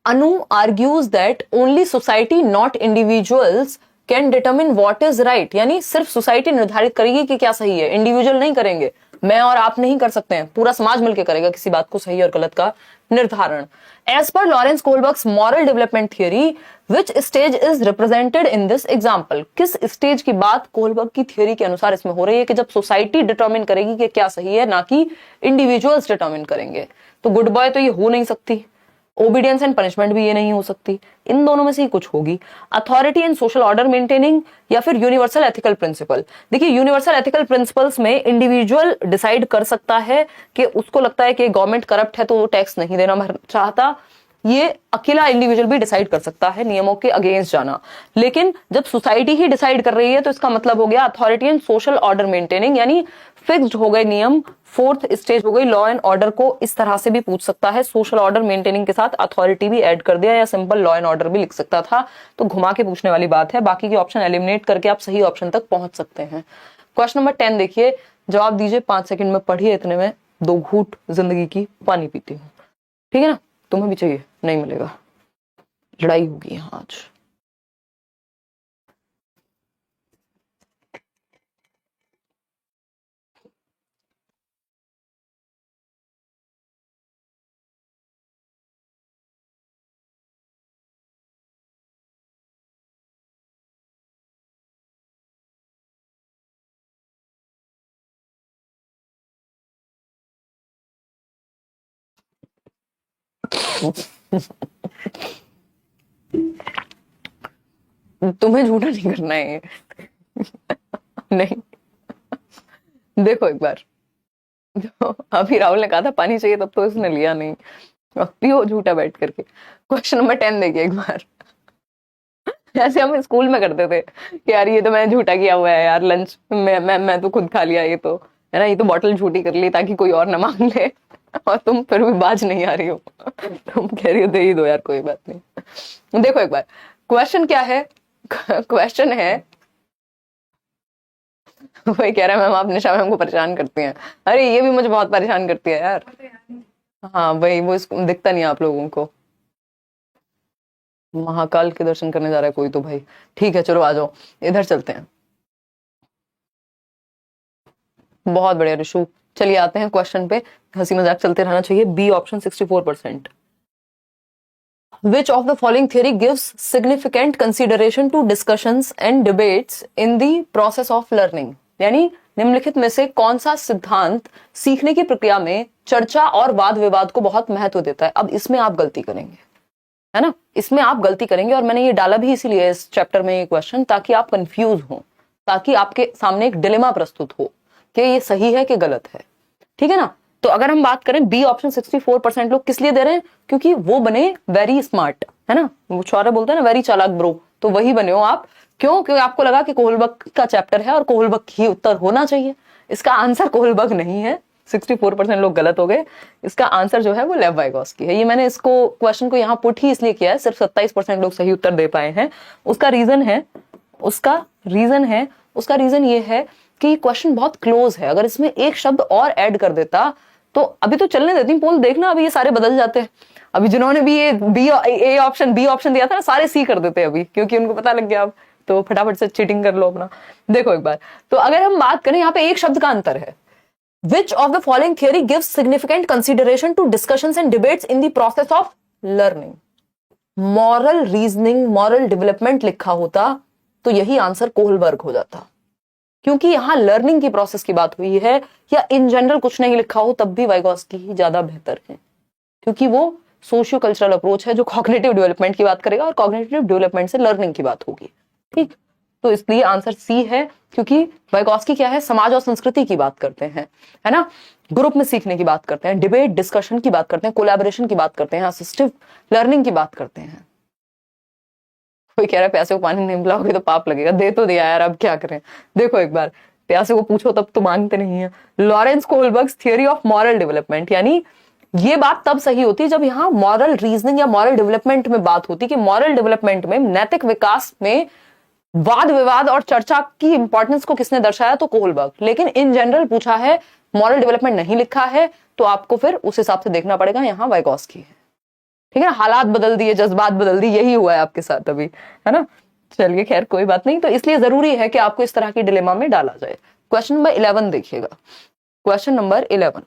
Anu argues that only society, not individuals, can determine what is right. यानी सिर्फ सोसाइटी निर्धारित करेगी कि क्या सही है, इंडिविजुअल नहीं करेंगे, मैं और आप नहीं कर सकते हैं, पूरा समाज मिलकर करेगा किसी बात को सही और गलत का निर्धारण। As per Lawrence Kohlberg's moral development theory, which stage is represented in this example? किस स्टेज की बात कोलबर्ग की थियरी के अनुसार इसमें हो रही है कि जब सोसाइटी डिटर्मिन करेगी कि क्या सही है, ना कि इंडिविजुअल्स डिटर्मिन करेंगे? तो गुड बॉय तो ये हो नहीं सकती, ओबीडियंस एंड पनिशमेंट भी ये नहीं हो सकती, इन दोनों में से ही कुछ होगी। Authority and social order maintaining या फिर यूनिवर्सल एथिकल प्रिंसिपल। देखिए यूनिवर्सल एथिकल प्रिंसिपल्स में इंडिविजुअल डिसाइड कर सकता है कि उसको लगता है कि गवर्नमेंट करप्ट है तो वो टैक्स नहीं देना चाहता, ये अकेला इंडिविजुअल भी डिसाइड कर सकता है नियमों के अगेंस्ट जाना। लेकिन जब सोसाइटी ही डिसाइड कर रही है तो इसका मतलब हो गया authority and social order maintaining, यानी फिक्स्ड हो गए नियम। फोर्थ स्टेज हो गई लॉ एंड ऑर्डर को इस तरह से भी पूछ सकता है, सोशल ऑर्डर मेंटेनिंग के साथ अथॉरिटी भी ऐड कर दिया, या सिंपल लॉ एंड ऑर्डर भी लिख सकता था। तो घुमा के पूछने वाली बात है, बाकी के ऑप्शन एलिमिनेट करके आप सही ऑप्शन तक पहुंच सकते हैं। क्वेश्चन नंबर 10 देखिए, जवाब दीजिए 5 सेकंड में, पढ़िए, इतने में 2 घूंट जिंदगी की पानी पीती हूँ, ठीक है ना? तुम्हें भी चाहिए? नहीं मिलेगा, लड़ाई होगी यहाँ आज। तुम्हें झूठा नहीं करना है नहीं, देखो एक बार, तो अभी राहुल ने कहा था पानी चाहिए, तब तो इसने लिया नहीं, अब पियो झूठा बैठ करके। क्वेश्चन नंबर 10 देखिए एक बार। ऐसे हम स्कूल में करते थे कि यार ये तो मैंने झूठा किया हुआ है यार, लंच मैं तो खुद खा लिया, ये तो है ना, ये तो बॉटल झूठी कर ली ताकि कोई और ना मांग ले, और तुम फिर भी बाज नहीं आ रही हो, तुम कह रही हो दे ही दो यार, कोई बात नहीं। देखो एक बार क्वेश्चन क्या है, क्वेश्चन है, वही कह रहा है मैम आप निशा मैम को परेशान करती हैं। अरे ये भी मुझे बहुत परेशान करती है यार। हाँ वही, वो इसको दिखता नहीं आप लोगों को। महाकाल के दर्शन करने जा रहा है कोई तो भाई, ठीक है चलो आ जाओ, इधर चलते हैं। बहुत बढ़िया ऋषु, चलिए आते हैं क्वेश्चन पे, हंसी मजाक चलते रहना चाहिए। B option 64%। Which of the following theory gives significant consideration to discussions and debates in the process of learning? यानी निम्नलिखित में से कौन सा सिद्धांत सीखने की प्रक्रिया में चर्चा और वाद विवाद को बहुत महत्व देता है? अब इसमें आप गलती करेंगे, है ना, इसमें आप गलती करेंगे, और मैंने ये डाला भी इसीलिए इस चैप्टर में ये क्वेश्चन, ताकि आप कंफ्यूज हो, ताकि आपके सामने एक डिलेमा प्रस्तुत हो कि ये सही है कि गलत है, ठीक है ना। तो अगर हम बात करें बी ऑप्शन 64% लोग किस लिए दे रहे हैं? क्योंकि वो बने वेरी स्मार्ट, है ना, वो छोरे बोलते हैं ना वेरी चालाक ब्रो, तो वही बने हो आप। क्यों? क्योंकि आपको लगा कि कोहलबर्ग का चैप्टर है और कोहलबर्ग ही उत्तर होना चाहिए। इसका आंसर कोहलबर्ग नहीं है, 64% लोग गलत हो गए। इसका आंसर जो है वो लेव वाइगोस्की है। ये मैंने इसको क्वेश्चन को यहाँ पुट ही इसलिए किया है, सिर्फ 27% लोग सही उत्तर दे पाए हैं। उसका रीजन ये है कि क्वेश्चन बहुत क्लोज है। अगर इसमें एक शब्द और ऐड कर देता तो, अभी तो चलने देती पोल, देखना अभी ये सारे बदल जाते हैं। अभी जिन्होंने भी ये बी ऑप्शन दिया था ना, सारे सी कर देते अभी, क्योंकि उनको पता लग गया। अब तो फटाफट से चीटिंग कर लो अपना। देखो एक बार, तो अगर हम बात करें, यहाँ पे एक शब्द का अंतर है। Which of the following theory gives significant consideration to discussions and debates in the process of learning? Moral reasoning, moral development लिखा होता तो यही आंसर कोहलबर्ग हो जाता, क्योंकि यहां लर्निंग की प्रोसेस की बात हुई है, या इन जनरल कुछ नहीं लिखा हो तब भी वाइगोस्की ही ज्यादा बेहतर है, क्योंकि वो सोशियो कल्चरल अप्रोच है जो कॉग्निटिव डेवलपमेंट की बात करेगा, और कॉग्निटिव डेवलपमेंट से लर्निंग की बात होगी, ठीक। तो इसलिए आंसर सी है, क्योंकि वाइगोस्की क्या है, समाज और संस्कृति की बात करते हैं, है ना, ग्रुप में सीखने की बात करते हैं, डिबेट डिस्कशन की बात करते हैं, कोलैबोरेशन की बात करते हैं, असिस्टिव लर्निंग की बात करते हैं। कोई कह रहा है प्यासे को पानी नहीं पिलाओगे तो पाप लगेगा, दे तो दिया यार, अब क्या करें। देखो एक बार, प्यासे को पूछो तब तो मांगते नहीं है। Lawrence Kohlberg's theory of moral development, यानी ये बात तब सही होती जब यहाँ मॉरल रीजनिंग या मॉरल डेवलपमेंट में बात होती, कि मॉरल डेवलपमेंट में, नैतिक विकास में वाद विवाद और चर्चा की इंपॉर्टेंस को किसने दर्शाया? तो कोहलबर्ग। लेकिन इन जनरल पूछा है, मॉरल डेवलपमेंट नहीं लिखा है, तो आपको फिर उस हिसाब से देखना पड़ेगा, यहाँ वाइगोस्की है, ठीक है ना। हालात बदल दिए, जज्बात बदल दिए, यही हुआ है आपके साथ अभी, है ना। चलिए खैर कोई बात नहीं। तो इसलिए जरूरी है कि आपको इस तरह की डिलेमा में डाला जाए। क्वेश्चन नंबर 11 देखिएगा। क्वेश्चन नंबर 11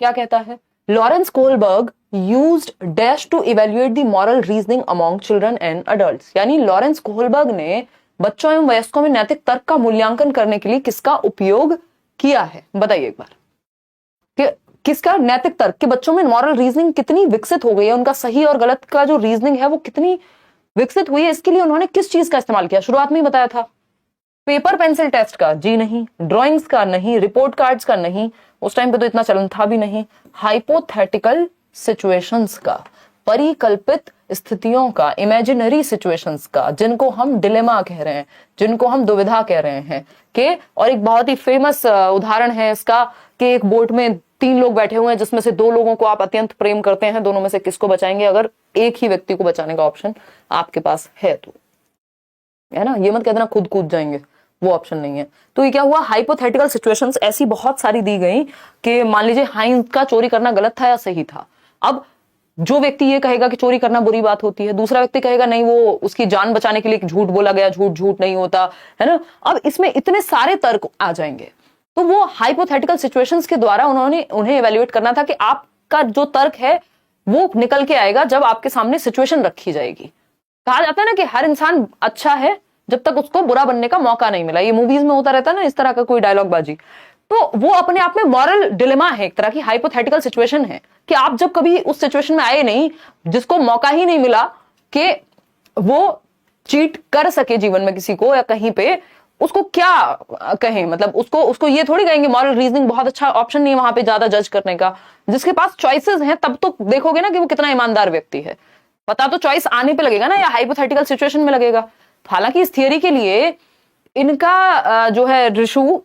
क्या कहता है? Lawrence Kohlberg used dash to evaluate the moral reasoning among children and adults, यानी लॉरेंस कोहलबर्ग ने बच्चों एवं वयस्कों में नैतिक तर्क का मूल्यांकन करने के लिए किसका उपयोग किया है? बताइए एक बार कि किसका नैतिक तर्क, कि बच्चों में मॉरल रीजनिंग कितनी विकसित हो गई है, उनका सही और गलत का जो रीजनिंग है वो कितनी विकसित हुई है, इसके लिए उन्होंने किस चीज का इस्तेमाल किया? शुरुआत में ही बताया था, पेपर पेंसिल टेस्ट का जी नहीं, ड्राइंग्स का नहीं, रिपोर्ट कार्ड्स का नहीं, उस टाइम पे तो इतना चलन था भी नहीं, हाइपोथेटिकल सिचुएशंस का, परिकल्पित स्थितियों का, इमेजिनरी सिचुएशंस का, जिनको हम डिलेमा कह रहे हैं, जिनको हम दुविधा कह रहे हैं के। और एक बहुत ही फेमस उदाहरण है इसका कि एक बोट में 3 लोग बैठे हुए हैं, जिसमें से 2 लोगों को आप अत्यंत प्रेम करते हैं, दोनों में से किसको बचाएंगे? अगर एक ही व्यक्ति को बचाने का ऑप्शन आपके पास है तो, है ना, ये मत कह देना खुद कूद जाएंगे, वो ऑप्शन नहीं है। तो ये क्या हुआ, हाइपोथेटिकल सिचुएशंस ऐसी बहुत सारी दी गई कि मान लीजिए हाइंस का चोरी करना गलत था या सही था। अब जो व्यक्ति ये कहेगा कि चोरी करना बुरी बात होती है, दूसरा व्यक्ति कहेगा नहीं, वो उसकी जान बचाने के लिए झूठ बोला गया, झूठ नहीं होता, है ना। अब इसमें इतने सारे तर्क आ जाएंगे, तो वो हाइपोथेटिकल सिचुएशंस के द्वारा उन्हें इवैल्यूएट करना था कि आपका जो तर्क है वो निकल के आएगा जब आपके सामने सिचुएशन रखी जाएगी। कहा जाता है ना कि हर इंसान अच्छा है जब तक उसको बुरा बनने का मौका नहीं मिला। ये मूवीज में होता रहता है ना इस तरह का कोई डायलॉग बाजी। तो वो अपने आप में मॉरल डिलेमा है, एक तरह की हाइपोथेटिकल सिचुएशन है कि आप जब कभी उस सिचुएशन में आए नहीं, जिसको मौका ही नहीं मिला कि वो चीट कर सके जीवन में किसी को या कहीं पे, उसको क्या कहें, मतलब उसको ये थोड़ी कहेंगे मॉरल रीजनिंग बहुत अच्छा ऑप्शन नहीं है वहां पे ज्यादा जज करने का। जिसके पास चॉइसेस हैं तब तो देखोगे ना कि वो कितना ईमानदार व्यक्ति है। पता तो चॉइस आने पे लगेगा ना, या हाइपोथेटिकल सिचुएशन में लगेगा। हालांकि इस थियरी के लिए इनका जो है ऋषु,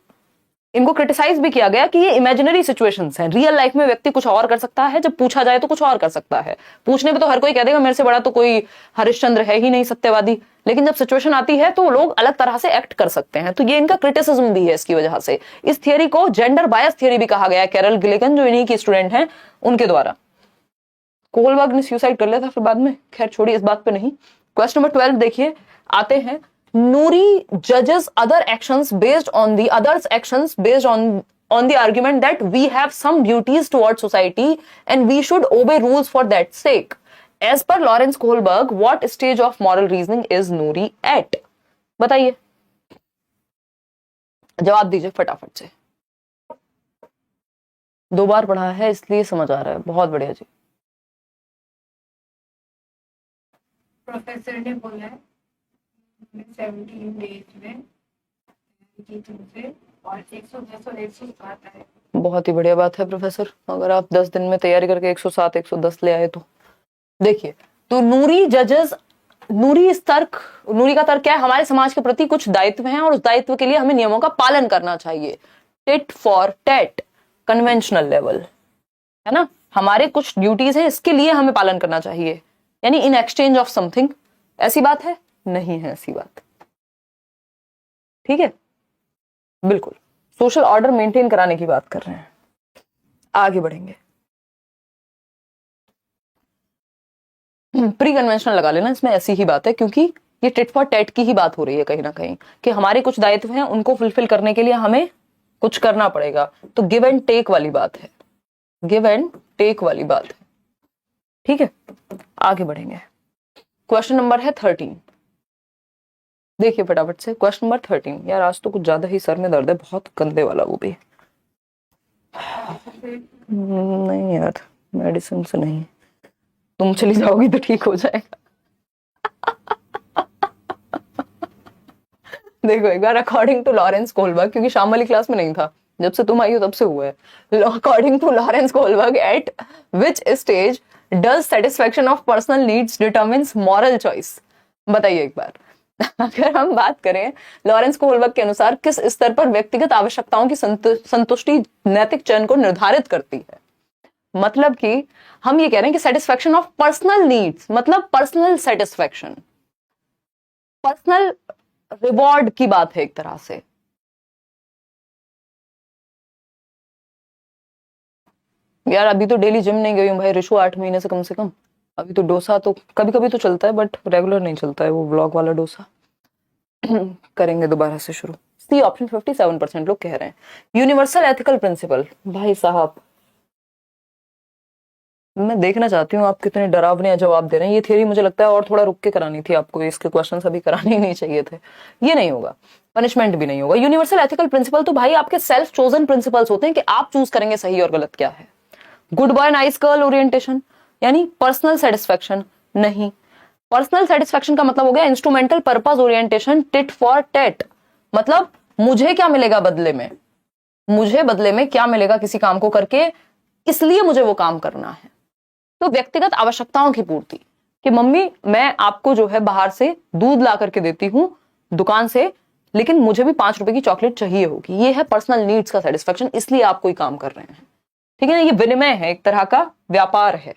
इनको क्रिटिसाइज भी किया गया कि ये इमेजिनरी सिचुएशंस हैं, रियल लाइफ में व्यक्ति कुछ और कर सकता है, जब पूछा जाए तो कुछ और कर सकता है। पूछने पे तो हर कोई कह देगा मेरे से बड़ा तो कोई हरिश्चंद्र है ही नहीं, सत्यवादी, लेकिन जब सिचुएशन आती है तो लोग अलग तरह से एक्ट कर सकते हैं। तो ये इनका क्रिटिसिज्म भी है इसकी वजह से। इस थियरी को जेंडर बायस थियरी भी कहा गया है, कैरल गिलिगन जो इन्हीं की स्टूडेंट हैं उनके द्वारा। कोहलबर्ग ने सुसाइड कर लिया था फिर बाद में, खैर छोड़िए इस बात पे नहीं। क्वेश्चन नंबर 12 देखिए, आते हैं। Nuri judges other actions based on the others' actions based on the argument that we have some duties towards society and we should obey rules for that sake. As per Lawrence Kohlberg what stage of moral reasoning is Noori at? बताइए, जवाब दीजिए फटाफट से। 2 बार पढ़ा है इसलिए समझ आ रहा है, बहुत बढ़िया जी। प्रोफेसर ने बोला है 17 डेज में की तुमसे और 110 और 107 आए। बहुत ही बढ़िया बात है प्रोफेसर, अगर आप 10 दिन में तैयारी करके 107 110 ले आए तो। देखिए, तो नूरी जजेस, नूरी का तर्क क्या है? हमारे समाज के प्रति कुछ दायित्व हैं और उस दायित्व के लिए हमें नियमों का पालन करना चाहिए। Tit for tat, conventional level, है ना, हमारे कुछ ड्यूटीज हैं, इसके लिए हमें पालन करना चाहिए, यानी इन एक्सचेंज ऑफ समथिंग। ऐसी बात है? नहीं है ऐसी बात, ठीक है, बिल्कुल सोशल ऑर्डर मेंटेन कराने की बात कर रहे हैं। आगे बढ़ेंगे। प्री कन्वेंशनल लगा लेना, इसमें ऐसी ही बात है, क्योंकि ये टिट फॉर टैट की ही बात हो रही है कहीं ना कहीं, कि हमारे कुछ दायित्व हैं, उनको फुलफिल करने के लिए हमें कुछ करना पड़ेगा। तो गिव एंड टेक वाली बात है, गिव एंड टेक वाली बात है, ठीक है। आगे बढ़ेंगे। क्वेश्चन नंबर है 13। देखिए फटाफट से क्वेश्चन नंबर 13। यार आज तो कुछ ज्यादा ही सर में दर्द है, बहुत गंदे वाला वो भी। नहीं यार, मेडिसिन से नहीं, तुम चली जाओगी तो ठीक हो जाएगा। देखो एक बार, अकॉर्डिंग टू लॉरेंस कोहलबर्ग, क्योंकि शाम वाली क्लास में नहीं था, जब से तुम आई हो तब से हुआ है। According to Lawrence Kohlberg, at which stage does satisfaction of personal needs determines moral choice? बताइए एक बार। अगर हम बात करें लॉरेंस कोहलबर्ग के अनुसार, किस स्तर पर व्यक्तिगत आवश्यकताओं की संतुष्टि नैतिक चयन को निर्धारित करती है? मतलब कि हम ये कह रहे हैं कि सेटिस्फेक्शन ऑफ पर्सनल नीड्स, मतलब पर्सनल सेटिस्फेक्शन, पर्सनल रिवॉर्ड की बात है एक तरह से। यार अभी तो डेली जिम नहीं गई हूँ भाई रिशु, 8 महीने से कम से कम। अभी तो डोसा तो कभी कभी तो चलता है, बट रेगुलर नहीं चलता है वो ब्लॉग वाला डोसा। करेंगे दोबारा से शुरू। सी ऑप्शन 57% लोग कह रहे हैं। यूनिवर्सल एथिकल प्रिंसिपल, भाई साहब मैं देखना चाहती हूँ आप कितने डरावने जवाब दे रहे हैं। ये थियरी मुझे लगता है और थोड़ा रुक के करानी थी आपको, इसके क्वेश्चंस अभी कराने ही नहीं चाहिए थे। ये नहीं होगा, पनिशमेंट भी नहीं होगा। यूनिवर्सल एथिकल प्रिंसिपल तो भाई आपके सेल्फ चोजन प्रिंसिपल्स होते हैं कि आप चूज करेंगे सही और गलत क्या है। Good boy nice girl orientation, यानी पर्सनल सेटिस्फेक्शन नहीं। पर्सनल सेटिस्फेक्शन का मतलब हो गया instrumental purpose orientation, tit for tat, मतलब मुझे क्या मिलेगा बदले में, मुझे बदले में क्या मिलेगा किसी काम को करके, इसलिए मुझे वो काम करना है। तो व्यक्तिगत आवश्यकताओं की पूर्ति, कि मम्मी मैं आपको जो है बाहर से दूध ला करके देती हूं दुकान से, लेकिन मुझे भी 5 रुपए की चॉकलेट चाहिए होगी, ये है पर्सनल नीड्स का सेटिस्फेक्शन, इसलिए आप कोई काम कर रहे हैं, ठीक है ना। ये विनिमय है, एक तरह का व्यापार है।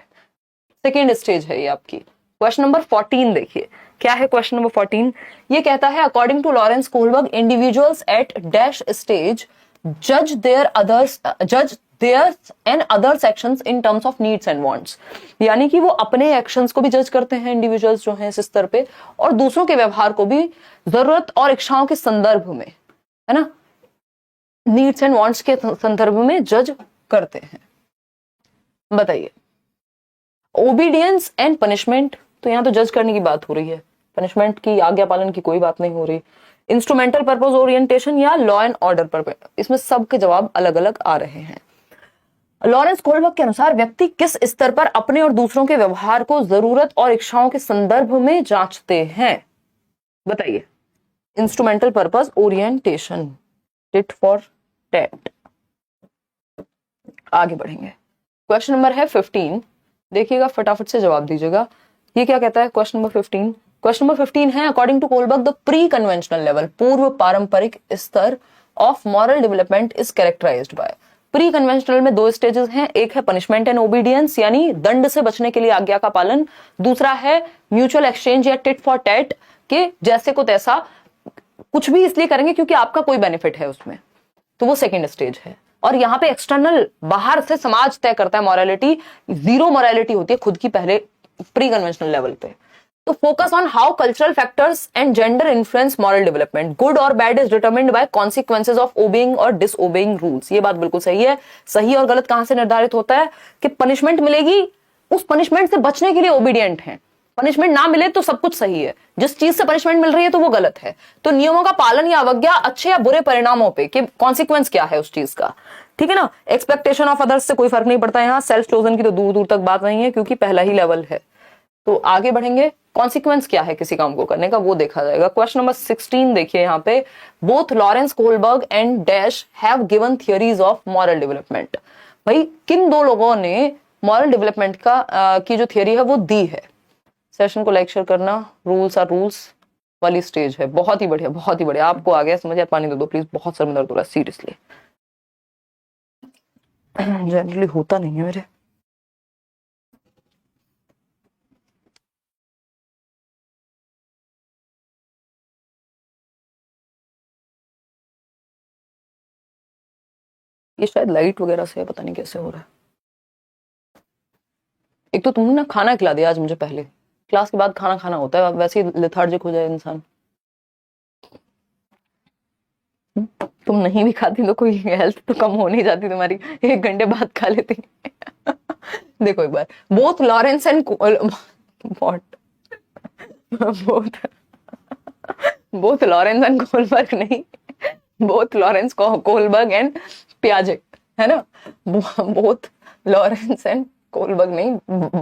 सेकेंड स्टेज है ये आपकी। क्वेश्चन नंबर 14 देखिए क्या है। क्वेश्चन नंबर 14 ये कहता है, according to Lawrence Kohlberg, individuals at dash stage जज their and other sections in terms of needs and wants, यानी कि वो अपने एक्शंस को भी जज करते हैं इंडिविजुअल्स जो हैं इस स्तर पे, और दूसरों के व्यवहार को भी जरूरत और इच्छाओं के संदर्भ में, है ना, नीड्स एंड वांट्स के संदर्भ में जज करते हैं। बताइए। ओबीडियंस एंड पनिशमेंट, तो यहां तो जज करने की बात हो रही है, पनिशमेंट की आज्ञा पालन की कोई बात नहीं हो रही। इंस्ट्रूमेंटल पर्पस ओरिएंटेशन या लॉ एंड ऑर्डर पर, इसमें सबके जवाब अलग अलग आ रहे हैं। लॉरेंस कोहलबर्ग के अनुसार व्यक्ति किस स्तर पर अपने और दूसरों के व्यवहार को जरूरत और इच्छाओं के संदर्भ में जांचते हैं? बताइए। Instrumental purpose orientation, tit for tat. आगे बढ़ेंगे। क्वेश्चन नंबर है 15, देखिएगा फटाफट से जवाब दीजिएगा। ये क्या कहता है क्वेश्चन नंबर 15? क्वेश्चन नंबर 15 है, according to Kohlberg the pre conventional level, पूर्व पारंपरिक स्तर of moral development is characterised by. Pre conventional में 2 स्टेजेस हैं, एक है पनिशमेंट एंड ओबीडियंस, यानी दंड से बचने के लिए आज्ञा का पालन, दूसरा है म्यूचुअल एक्सचेंज या टिट फॉर टैट, के जैसे को तैसा कुछ भी इसलिए करेंगे क्योंकि आपका कोई बेनिफिट है उसमें, तो वो सेकेंड स्टेज है। और यहाँ पे एक्सटर्नल बाहर से समाज तय करता है मॉरलिटी, जीरो मॉरलिटी होती है खुद की पहले प्री कन्वेंशनल लेवल पे। तो focus on how cultural factors and gender influence moral development, good और bad is determined by consequences of obeying और डिसओबेइंग रूल्स। ये बात बिल्कुल सही है। सही और गलत कहां से निर्धारित होता है कि पनिशमेंट मिलेगी उस पनिशमेंट से बचने के लिए ओबीडियंट हैं। पनिशमेंट ना मिले तो सब कुछ सही है, जिस चीज से पनिशमेंट मिल रही है तो वो गलत है। तो नियमों का पालन या अवज्ञा अच्छे या बुरे परिणामों पे कि कॉन्सिक्वेंस क्या है उस चीज का, ठीक है ना। एक्सपेक्टेशन ऑफ अदर्स से कोई फर्क नहीं पड़ता यहाँ, सेल्फ चोजन की तो दूर दूर तक बात नहीं है क्योंकि पहला ही लेवल है। तो आगे बढ़ेंगे, कॉन्सिक्वेंस क्या है किसी काम को करने का वो देखा जाएगा। क्वेश्चन नंबर 16 देखिए यहाँ पे, both Lawrence Kohlberg and dash have given theories of moral development. भाई किन दो लोगों ने मॉरल डेवलपमेंट का की जो थियरी है वो दी है। सेशन को लाइक शेयर करना, रूल्स आर रूल्स वाली स्टेज है। बहुत ही बढ़िया, बहुत ही बढ़िया, आपको आ गया समझ। पानी दे दो प्लीज, बहुत सर में दर्द हो रहा है सीरियसली, जनरली होता नहीं है मेरे। ये शायद लाइट वगैरह से पता नहीं कैसे हो रहा है। एक तो तुमने ना खाना खिला दिया आज मुझे, पहले क्लास के बाद खाना खाना होता है, वैसे ही लेथार्जिक हो जाए इंसान। तुम नहीं भी खाती तो कोई हेल्थ तो कम हो नहीं जाती तुम्हारी, 1 घंटे बाद खा लेती। देखो एक बार, both Lawrence and both Lawrence and Kohlberg नहीं, बोथ लॉरेंस कोहलबर्ग एंड पियाजे, है ना। बोथ लॉरेंस एंड कोहलबर्ग नहीं,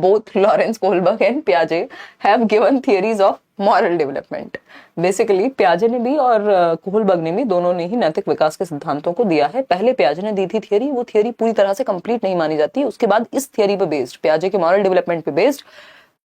both Lawrence Kohlberg and पियाजे have given theories of moral development. Basically पियाजे ने भी और कोहलबर्ग ने भी, दोनों ने ही नैतिक विकास के सिद्धांतों को दिया है। पहले पियाजे ने दी थी थियरी, वो थियरी पूरी तरह से कंप्लीट नहीं मानी जाती। उसके बाद इस थियरी पे बेस्ड, पियाजे के मॉरल डेवलपमेंट पे बेस्ड,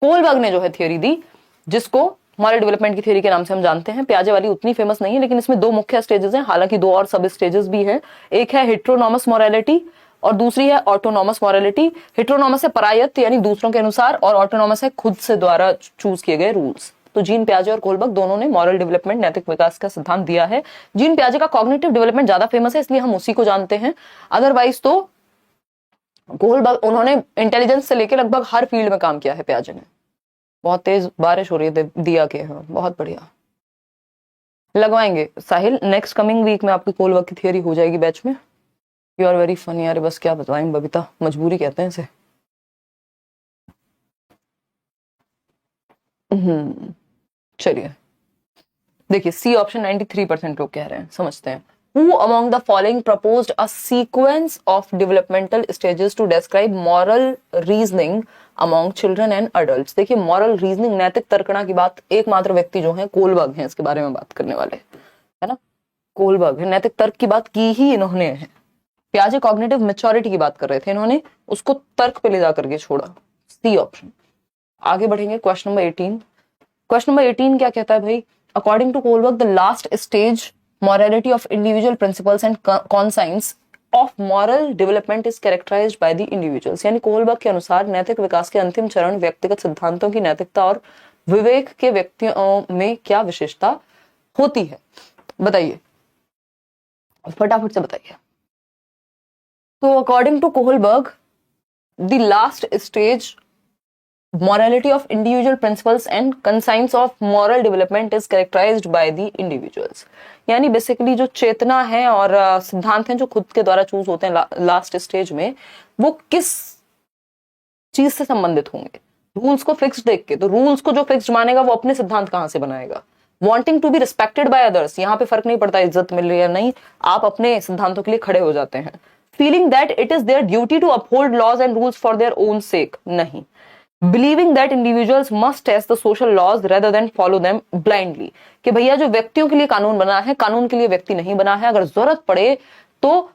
कोहलबर्ग ने जो है थियरी दी, जिसको मॉरल डेवलपमेंट की थियरी के नाम से हम जानते हैं। पियाजे वाली उतनी फेमस नहीं है, लेकिन इसमें 2 मुख्य स्टेजेस हैं, हालांकि 2 और सब स्टेजेस भी हैं। एक है हेट्रोनॉमस मॉरलिटी और दूसरी है ऑटोनॉमस मॉरलिटी। हेट्रोनॉमस है परायत्त यानी दूसरों के अनुसार, और ऑटोनॉमस है खुद से द्वारा चूज किए गए रूल्स। तो जीन पियाजे और कोहलबर्ग दोनों ने मॉरल डेवलपमेंट, नैतिक विकास का सिद्धांत दिया है। जीन पियाजे का कॉग्निटिव डेवलपमेंट ज्यादा फेमस है, इसलिए हम उसी को जानते हैं। अदरवाइज तो कोहलबर्ग, उन्होंने इंटेलिजेंस से लेकर लगभग हर फील्ड में काम किया है पियाजे ने। बहुत तेज बारिश हो रही है दिया के, हाँ बहुत बढ़िया। लगवाएंगे साहिल, नेक्स्ट कमिंग वीक में आपकी कोहलबर्ग की थियरी हो जाएगी बैच में। यू आर वेरी फनी यार, बस क्या बताएं बबीता, मजबूरी कहते हैं इसे। चलिए देखिए, सी ऑप्शन 93% लोग कह रहे हैं, समझते हैं। Who among the following proposed a sequence of developmental stages to describe moral reasoning among children and adults? देखिए, moral reasoning, नैतिक तर्कणा की बात एकमात्र व्यक्ति जो है कोहलबर्ग हैं इसके बारे में बात करने वाले, है ना। कोहलबर्ग है, नैतिक तर्क की बात की ही इन्होंने है। पियाजे कॉग्निटिव मैच्योरिटी की बात कर रहे थे, इन्होंने उसको तर्क पे ले जाकर के छोड़ा। C option. आगे बढ़ेंगे, क्वेश्चन नंबर 18। क्वेश्चन नंबर 18 क्या कहता है भाई, according to Kohlberg the last stage morality of individual principles and conscience of moral development is characterized by the individuals। यानी कोहलबर्ग के अनुसार नैतिक विकास के अंतिम चरण व्यक्तिगत सिद्धांतों की नैतिकता और विवेक के व्यक्तियों में क्या विशेषता होती है, बताइए फटाफट से बताइए। तो according to Kohlberg the last stage morality of individual principles and conscience of moral development is characterized by the individuals। यानी बेसिकली जो चेतना है और सिद्धांत हैं जो खुद के द्वारा चूज होते हैं लास्ट स्टेज में, वो किस चीज से संबंधित होंगे। रूल्स को फिक्स्ड देख के, तो रूल्स को जो फिक्स्ड मानेगा वो अपने सिद्धांत कहां से बनाएगा। Wanting to be respected by others, यहाँ पे फर्क नहीं पड़ता इज्जत मिल रही है या नहीं, आप अपने सिद्धांतों के लिए खड़े हो जाते हैं। Feeling that it is their duty to uphold laws and rules for their own sake, नहीं। Believing that individuals must test the social laws rather than follow them blindly, कि भैया जो व्यक्तियों के लिए कानून बना है, कानून के लिए व्यक्ति नहीं बना है। अगर जरूरत पड़े तो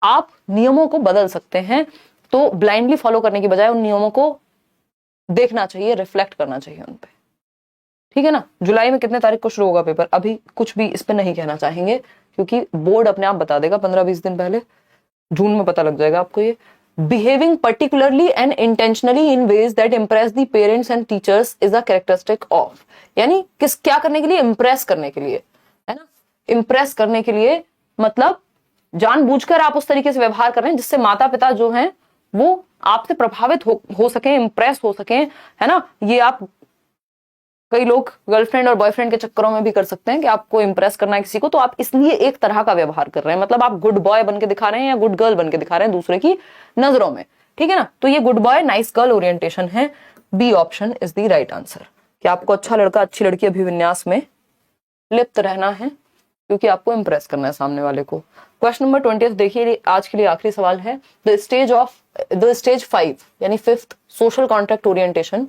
आप नियमों को बदल सकते हैं, तो ब्लाइंडली फॉलो करने की बजाय उन नियमों को देखना चाहिए, रिफ्लेक्ट करना चाहिए उन पे, ठीक है ना। जुलाई में कितने तारीख को शुरू होगा पेपर, अभी कुछ भी इस पे नहीं कहना चाहेंगे क्योंकि बोर्ड अपने आप बता देगा 15-20 दिन पहले, जून में पता लग जाएगा आपको ये। Behaving particularly and intentionally in ways that impress the parents and teachers is a characteristic of, यानी किस क्या करने के लिए, इम्प्रेस करने के लिए, है ना। इम्प्रेस करने के लिए मतलब जानबूझकर आप उस तरीके से व्यवहार कर रहे हैं जिससे माता पिता जो हैं वो आपसे प्रभावित हो सके, इम्प्रेस हो सके, है ना। ये आप कई लोग गर्लफ्रेंड और बॉयफ्रेंड के चक्करों में भी कर सकते हैं कि आपको इंप्रेस करना है किसी को, तो आप इसलिए एक तरह का व्यवहार कर रहे हैं, मतलब आप गुड बॉय बन के दिखा रहे हैं या गुड गर्ल बन के दिखा रहे हैं दूसरे की नजरों में, ठीक है ना। तो ये good boy nice girl orientation है। B option is the right answer, कि आपको अच्छा लड़का अच्छी लड़की अभिविन्यास में लिप्त रहना है, क्योंकि आपको इंप्रेस करना है सामने वाले को। क्वेश्चन नंबर 20 देखिए, आज के लिए आखिरी सवाल है। द स्टेज 5 यानी 5th social contract orientation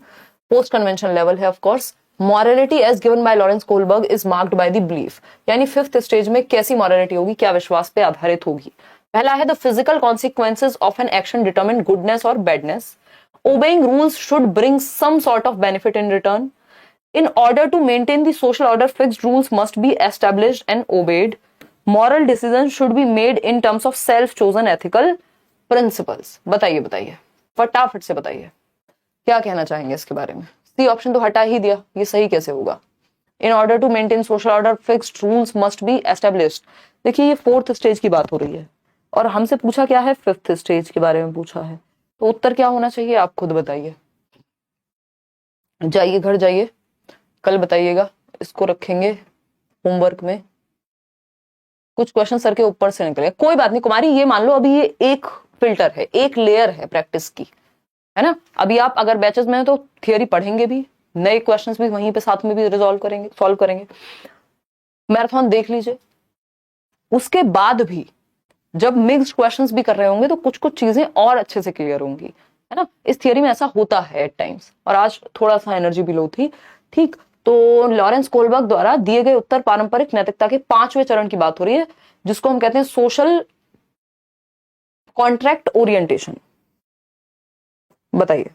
post convention level है। Of course morality as given by Lawrence Kohlberg is marked by the belief, यानी 5th स्टेज में कैसी मॉरलिटी होगी, क्या विश्वास पे आधारित होगी। पहला है the physical consequences of an action determine goodness और badness, obeying rules should bring some sort of benefit in return, in order to maintain the social order fixed rules must be established and obeyed, moral decisions should be made in terms of self chosen ethical principles। बताइए फटाफट से बताइए क्या कहना चाहेंगे इसके बारे में। सी ऑप्शन तो हटा ही दिया, ये सही कैसे होगा। In order to maintain social order fixed rules must be established, देखिए ये 4th स्टेज की बात हो रही है और हमसे पूछा क्या है, 5th स्टेज के बारे में पूछा है, तो उत्तर क्या होना चाहिए आप खुद बताइए। जाइए घर जाइए, कल बताइएगा, इसको रखेंगे होमवर्क में। कुछ क्वेश्चन सर के ऊपर से निकले, कोई बात नहीं कुमारी, ये मान लो अभी ये एक फिल्टर है, एक लेयर है प्रैक्टिस की, है ना। अभी आप अगर बैचेस में हैं तो थियरी पढ़ेंगे भी, नए क्वेश्चंस भी वहीं पे साथ में भी सॉल्व करेंगे। मैराथन देख लीजिए, उसके बाद भी जब मिक्स्ड क्वेश्चंस भी कर रहे होंगे तो कुछ कुछ चीजें और अच्छे से क्लियर होंगी, है ना। इस थियरी में ऐसा होता है एट टाइम्स, और आज थोड़ा सा एनर्जी भी लो थी, ठीक। तो लॉरेंस कोहलबर्ग द्वारा दिए गए उत्तर पारंपरिक नैतिकता के 5वें चरण की बात हो रही है, जिसको हम कहते हैं सोशल कॉन्ट्रैक्ट ओरिएंटेशन। बताइए,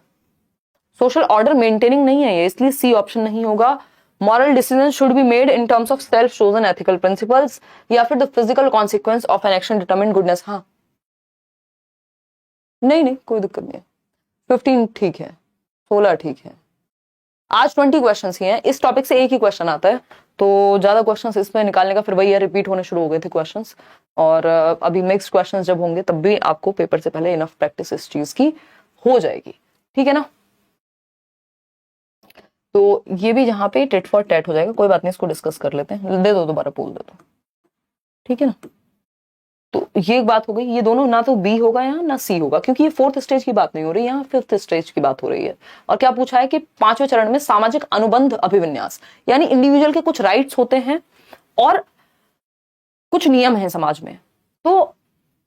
सोशल ऑर्डर मेंटेनिंग नहीं है ये, इसलिए सी ऑप्शन नहीं होगा। Moral decision should be made in terms of self chosen ethical principles, या फिर the physical consequence of an action determine goodness. हाँ नहीं कोई दिक्कत नहीं है, 15 ठीक है, 16 ठीक है। आज 20 क्वेश्चंस ही हैं, इस टॉपिक से एक ही क्वेश्चन आता है, तो ज्यादा क्वेश्चंस इसमें निकालने का फिर वही है, रिपीट होने शुरू हो गए थे क्वेश्चंस। और अभी मिक्स्ड क्वेश्चंस जब होंगे तब भी आपको पेपर से पहले इनफ प्रैक्टिस इस चीज की हो जाएगी, ठीक है ना। तो ये भी जहां पे टेट फॉर टेट हो जाएगा, कोई बात नहीं, इसको डिस्कस कर लेते हैं। दे दो दोबारा पोल दे दो, ठीक है ना। तो ये एक बात हो गई, ये दोनों ना तो बी होगा यहाँ ना सी होगा, क्योंकि ये 4th स्टेज की बात नहीं हो रही, यहाँ 5th स्टेज की बात हो रही है। और क्या पूछा है कि 5वें चरण में सामाजिक अनुबंध अभिविन्यास, यानी इंडिविजुअल के कुछ राइट्स होते हैं और कुछ नियम हैं समाज में, तो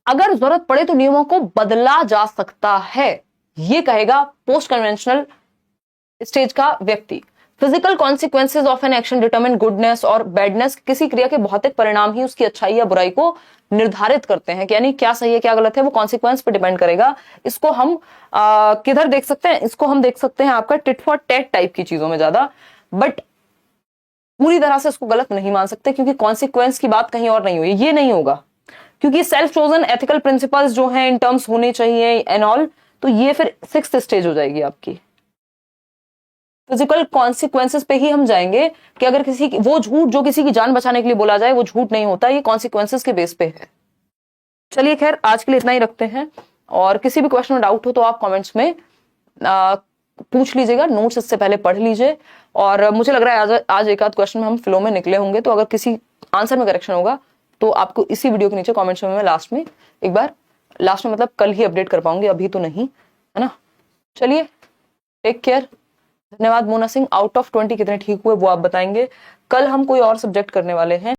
अगर जरूरत पड़े तो नियमों को बदला जा सकता है, ये कहेगा पोस्ट कन्वेंशनल स्टेज का व्यक्ति। Physical consequences of an action determine goodness और बैडनेस, किसी क्रिया के भौतिक परिणाम ही उसकी अच्छाई या बुराई को निर्धारित करते हैं, यानी क्या सही है क्या गलत है वो कॉन्सिक्वेंस पे डिपेंड करेगा। इसको हम किधर देख सकते हैं, इसको हम देख सकते हैं आपका टिट फॉर टैट टाइप की चीजों में ज्यादा, बट पूरी तरह से इसको गलत नहीं मान सकते, क्योंकि कॉन्सिक्वेंस की बात कहीं और नहीं हुई, ये नहीं होगा, क्योंकि सेल्फ चोजन एथिकल प्रिंसिपल्स जो हैं इन टर्म्स होने चाहिए एंड ऑल, तो ये फिर 6th स्टेज हो जाएगी आपकी। फिजिकल कॉन्सिक्वेंसेस पे ही हम जाएंगे कि अगर किसी की वो झूठ जो किसी की जान बचाने के लिए बोला जाए वो झूठ नहीं होता, ये कॉन्सिक्वेंसेस के बेस पे है। चलिए खैर आज के लिए इतना ही रखते हैं, और किसी भी क्वेश्चन में डाउट हो तो आप कमेंट्स में पूछ लीजिएगा, नोट्स इससे पहले पढ़ लीजिए। और मुझे लग रहा है आज एक आध क्वेश्चन में हम फ्लो में निकले होंगे, तो अगर किसी आंसर में करेक्शन होगा तो आपको इसी वीडियो के नीचे कॉमेंट्स में मैं लास्ट में मतलब कल ही अपडेट कर पाऊंगी, अभी तो नहीं, है ना। चलिए टेक केयर, धन्यवाद। मोना सिंह, आउट ऑफ 20 कितने ठीक हुए वो आप बताएंगे। कल हम कोई और सब्जेक्ट करने वाले हैं।